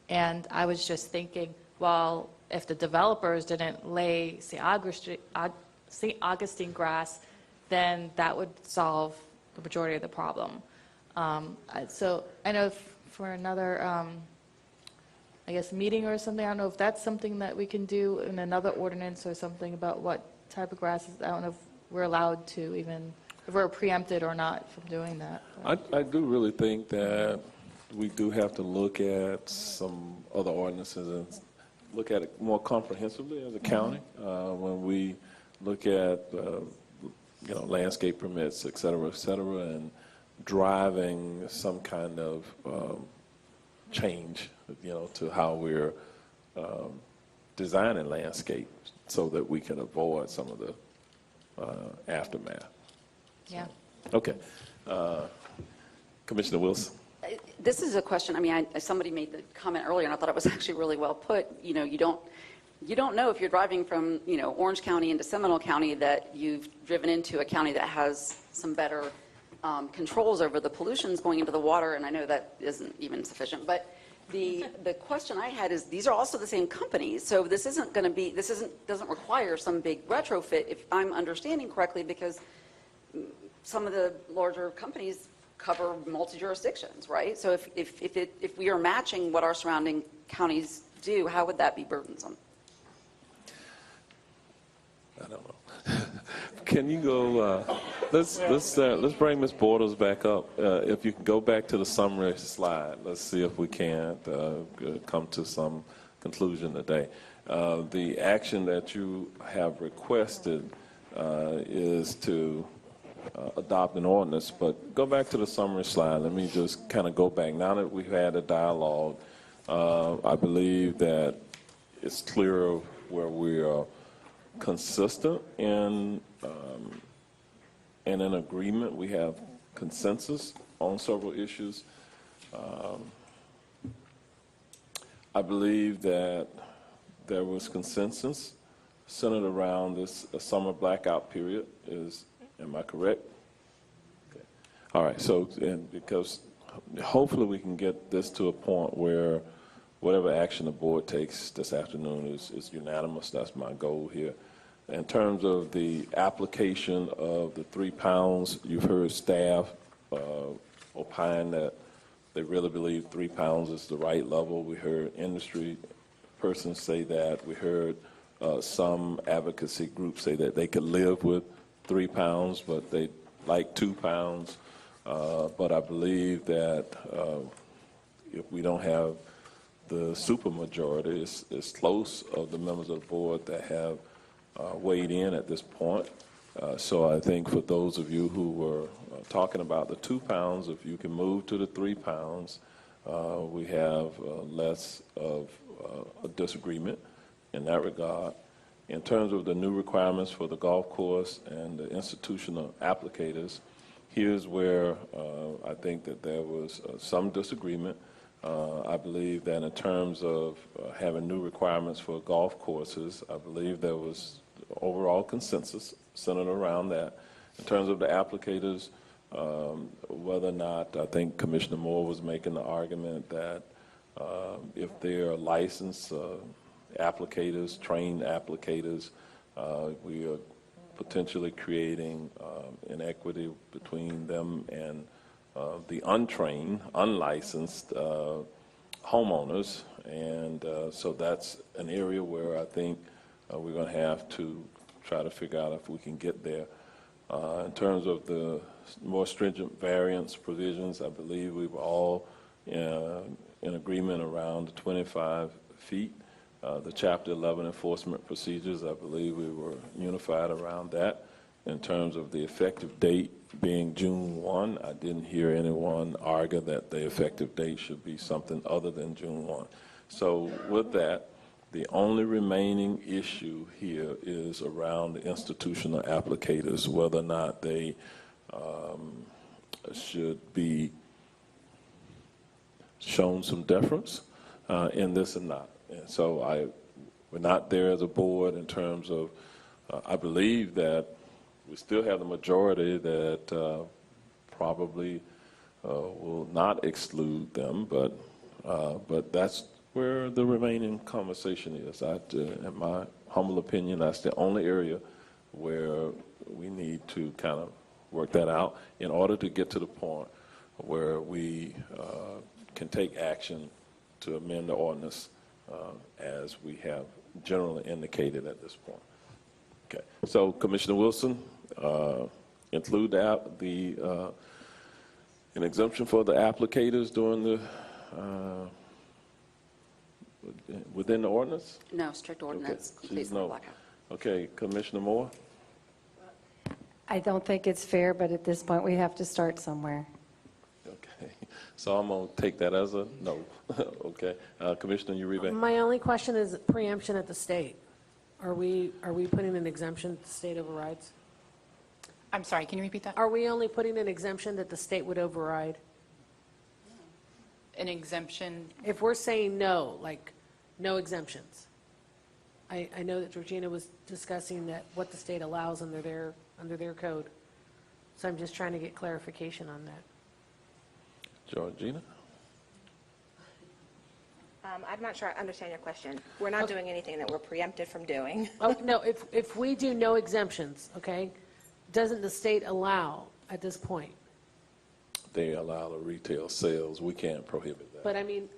and I was just thinking, well, if the developers didn't lay St. Augustine grass, then that would solve the majority of the problem. So I know for another, I guess, meeting or something, I don't know if that's something that we can do in another ordinance or something about what type of grasses. I don't know if we're allowed to, even if we're preempted or not from doing that. I do really think that we do have to look at some other ordinances and look at it more comprehensively as a county when we look at you know, landscape permits, et cetera, and driving some kind of change, you know, to how we're designing landscape so that we can avoid some of the aftermath. Yeah. Okay. Commissioner Wilson? This is a question, I mean, somebody made the comment earlier, and I thought it was actually really well put. You know, you don't know if you're driving from, you know, Orange County into Seminole County that you've driven into a county that has some better controls over the pollutions going into the water, and I know that isn't even sufficient. But the question I had is, these are also the same companies, so this doesn't require some big retrofit, if I'm understanding correctly, because some of the larger companies cover multi-jurisdictions, right? So if we are matching what our surrounding counties do, how would that be burdensome? I don't know. Can you go, let's bring Ms. Borders back up. If you can go back to the summary slide, let's see if we can't come to some conclusion today. The action that you have requested is to adopt an ordinance, but go back to the summary slide. Let me just kind of go back. Now that we've had a dialogue, I believe that it's clear where we are consistent and in agreement. We have consensus on several issues. I believe that there was consensus centered around this summer blackout period. Am I correct? Okay. All right. So, and because hopefully we can get this to a point where whatever action the board takes this afternoon is unanimous. That's my goal here. In terms of the application of the 3 pounds, you've heard staff opine that they really believe 3 pounds is the right level. We heard industry persons say that. We heard some advocacy groups say that they could live with 3 pounds, but they like 2 pounds. But I believe that if we don't have the supermajority, it's close of the members of the board that have weighed in at this point. So I think for those of you who were talking about the 2 pounds, if you can move to the 3 pounds, we have less of a disagreement in that regard. In terms of the new requirements for the golf course and the institutional applicators, here's where I think that there was some disagreement. I believe that in terms of having new requirements for golf courses, I believe there was overall consensus centered around that. In terms of the applicators, whether or not, I think Commissioner Moore was making the argument that if they're licensed applicators, trained applicators, we are potentially creating inequity between them and the untrained, unlicensed homeowners. And so that's an area where I think we're going to have to try to figure out if we can get there. In terms of the more stringent variance provisions, I believe we were all in agreement around the 25 feet. The Chapter 11 enforcement procedures, I believe we were unified around that. In terms of the effective date being June 1, I didn't hear anyone argue that the effective date should be something other than June 1. So with that, the only remaining issue here is around the institutional applicators, whether or not they should be shown some deference in this or not. And so we're not there as a board in terms of, I believe that we still have the majority that probably will not exclude them, but that's where the remaining conversation is. In my humble opinion, that's the only area where we need to kind of work that out in order to get to the point where we can take action to amend the ordinance as we have generally indicated at this point. Okay, so Commissioner Wilson, include an exemption for the applicators during the within the ordinance? No, strict ordinance. Okay. Complete summer blackout. Okay, Commissioner Moore? I don't think it's fair, but at this point, we have to start somewhere. Okay, so I'm going to take that as a no. Okay, Commissioner Uribe? My only question is preemption at the state. Are we putting an exemption that the state overrides? I'm sorry, can you repeat that? Are we only putting an exemption that the state would override? An exemption, If we're saying no, like, no exemptions. I know that Georgina was discussing that what the state allows under their code. So I'm just trying to get clarification on that. Georgina? I'm not sure I understand your question. We're not doing anything that we're preempted from doing. Oh, no, if we do no exemptions, okay, doesn't the state allow at this point? They allow the retail sales. We can't prohibit that. But I mean,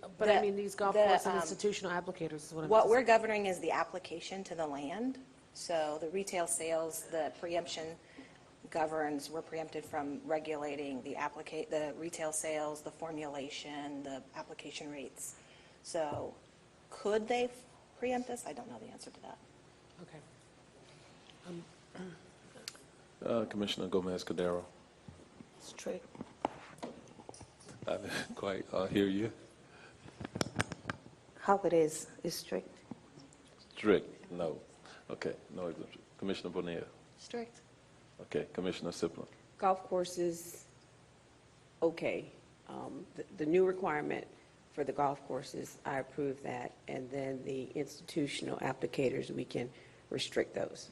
these golf the, course and institutional applicators is what I'm What just. we're governing is the application to the land. So the retail sales, the preemption governs, we're preempted from regulating the retail sales, the formulation, the application rates. So could they preempt us? I don't know the answer to that. Okay. Commissioner Gomez-Cordero? Strict. I didn't quite hear you. How it is strict. Strict, no. Okay, no exemption. Commissioner Bonilla? Strict. Okay, Commissioner Sippler? Golf courses, okay. The new requirement for the golf courses, I approve that. And then the institutional applicators, we can restrict those.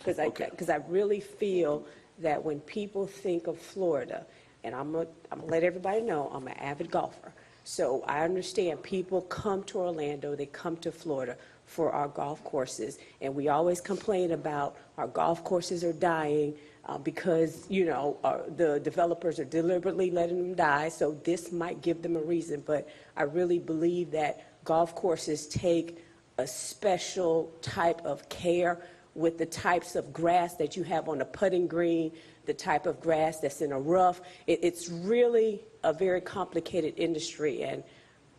Because I really feel that when people think of Florida, and I'm gonna let everybody know, I'm an avid golfer. So I understand people come to Orlando, they come to Florida for our golf courses, and we always complain about our golf courses are dying because, the developers are deliberately letting them die, so this might give them a reason. But I really believe that golf courses take a special type of care with the types of grass that you have on a putting green, the type of grass that's in a rough. It's really a very complicated industry, and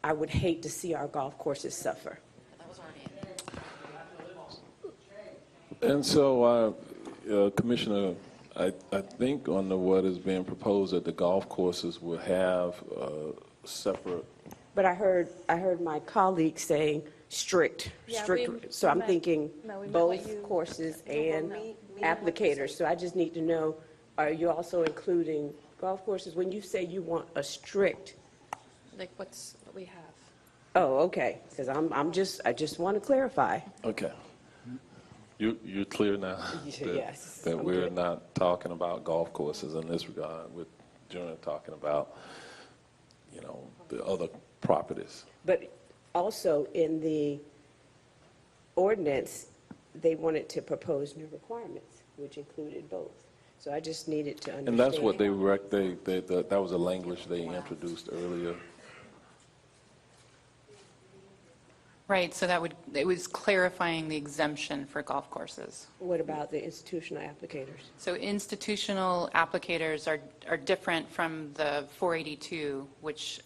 I would hate to see our golf courses suffer. And so, Commissioner, I think on what is being proposed that the golf courses will have separate. But I heard my colleague saying strict. So I'm thinking both courses and applicators. So I just need to know, are you also including golf courses? When you say you want a strict, Like what we have. oh, okay, because I just want to clarify. Okay. You're clear now? Yes, That I'm we're good. not talking about golf courses in this regard. We're generally talking about, the other properties. But also in the ordinance, they wanted to propose new requirements, which included both. So I just needed to understand. And that's what that was a language they introduced earlier. right, so it was clarifying the exemption for golf courses. What about the institutional applicators? So institutional applicators are different from the 482, which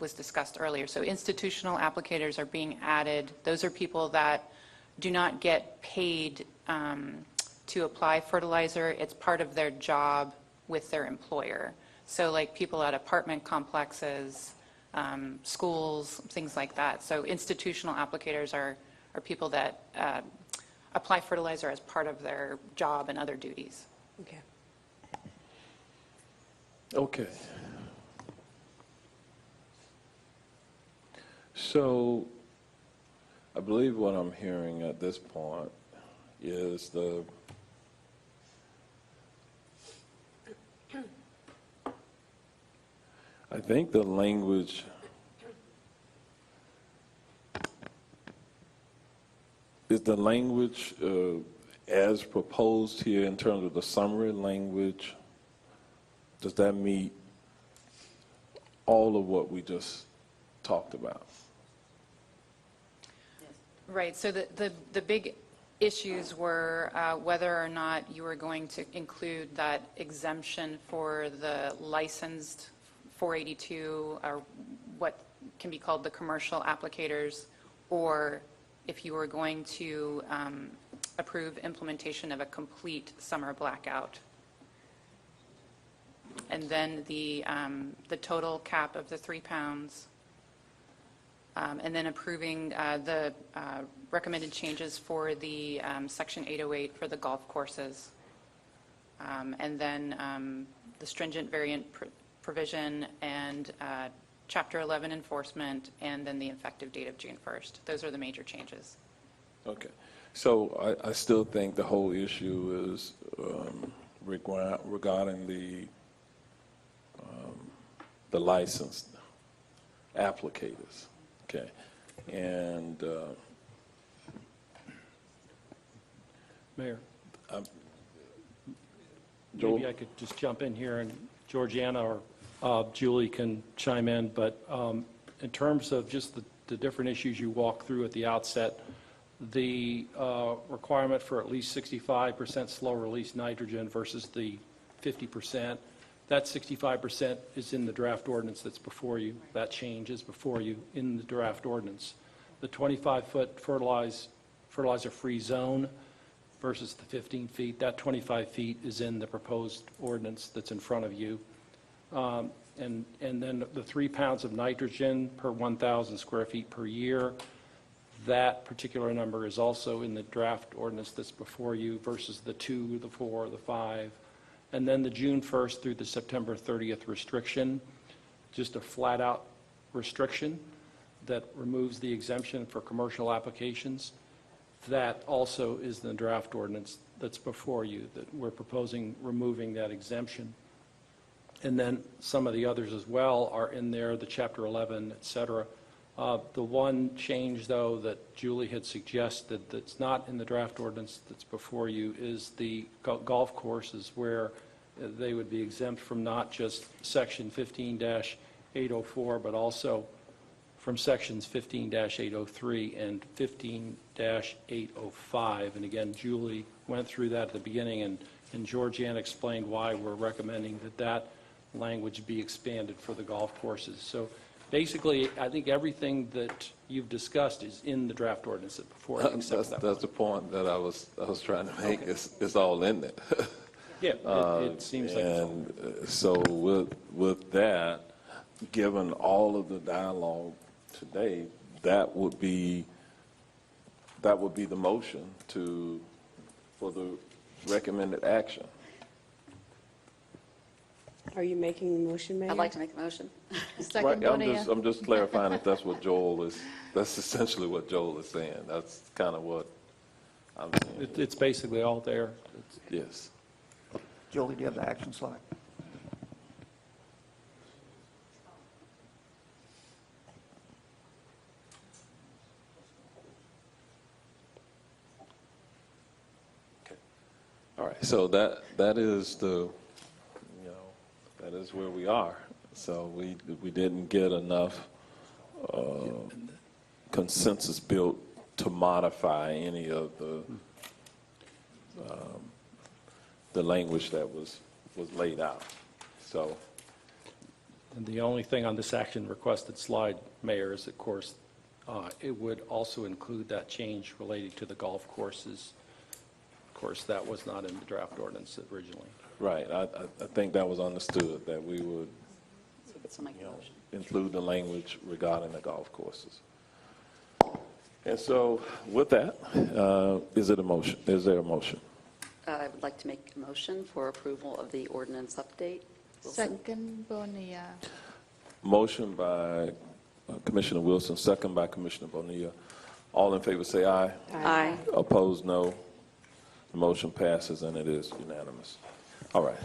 was discussed earlier. So institutional applicators are being added. Those are people that do not get paid to apply fertilizer. It's part of their job with their employer. So like people at apartment complexes, schools, things like that. So institutional applicators are people that apply fertilizer as part of their job and other duties. Okay. Okay. So I believe what I'm hearing at this point is I think the language is as proposed here in terms of the summary language. Does that meet all of what we just talked about? Right, so the big issues were whether or not you were going to include that exemption for the licensed 482, or what can be called the commercial applicators, or if you were going to approve implementation of a complete summer blackout. And then the total cap of the 3 pounds, and then approving the recommended changes for the Section 808 for the golf courses. and then the stringent variant provision and Chapter 11 enforcement, and then the effective date of June 1st. Those are the major changes. Okay. So I still think the whole issue is regarding the licensed applicators. Okay. And Mayor, Joel? maybe I could just jump in here, and Georgiana or Julie can chime in, but in terms of just the different issues you walked through at the outset, the requirement for at least 65% slow-release nitrogen versus the 50%, that 65% is in the draft ordinance that's before you. That change is before you in the draft ordinance. The 25-foot fertilizer-free zone versus the 15 feet, that 25 feet is in the proposed ordinance that's in front of you. And then the 3 pounds of nitrogen per 1,000 square feet per year, that particular number is also in the draft ordinance that's before you versus the 2, the 4, the 5. And then the June 1st through the September 30th restriction, just a flat-out restriction that removes the exemption for commercial applications. That also is in the draft ordinance that's before you, that we're proposing removing that exemption. And then some of the others as well are in there, the Chapter 11, et cetera. The one change, though, that Julie had suggested that's not in the draft ordinance that's before you is the golf courses, where they would be exempt from not just Section 15-804, but also from Sections 15-803 and 15-805. And again, Julie went through that at the beginning, and Georgiana explained why we're recommending that language be expanded for the golf courses. So basically, I think everything that you've discussed is in the draft ordinance before. That's the point that I was trying to make. Okay. It's all in there. Yeah, it seems like it's all. And so with that, given all of the dialogue today, that would be the motion for the recommended action. Are you making the motion, Mayor? I'd like to make a motion. Second, Right, Bonilla. I'm just clarifying if that's what Joel is, that's essentially what Joel is saying. That's kind of what I'm saying. It's basically all there. Yes. Julie, do you have the action slide? All right, so that is that is where we are. So we didn't get enough consensus built to modify any of the language that was laid out. So, And the only thing on this action requested slide, Mayor, is, of course, it would also include that change relating to the golf courses. Of course, that was not in the draft ordinance originally. right, I think that was understood, that we would So make a motion. include the language regarding the golf courses. And so with that, is there a motion? I would like to make a motion for approval of the ordinance update. Wilson. Second, Bonilla. Motion by Commissioner Wilson, second by Commissioner Bonilla. All in favor say aye. Aye. Opposed, no. The motion passes and it is unanimous. All right.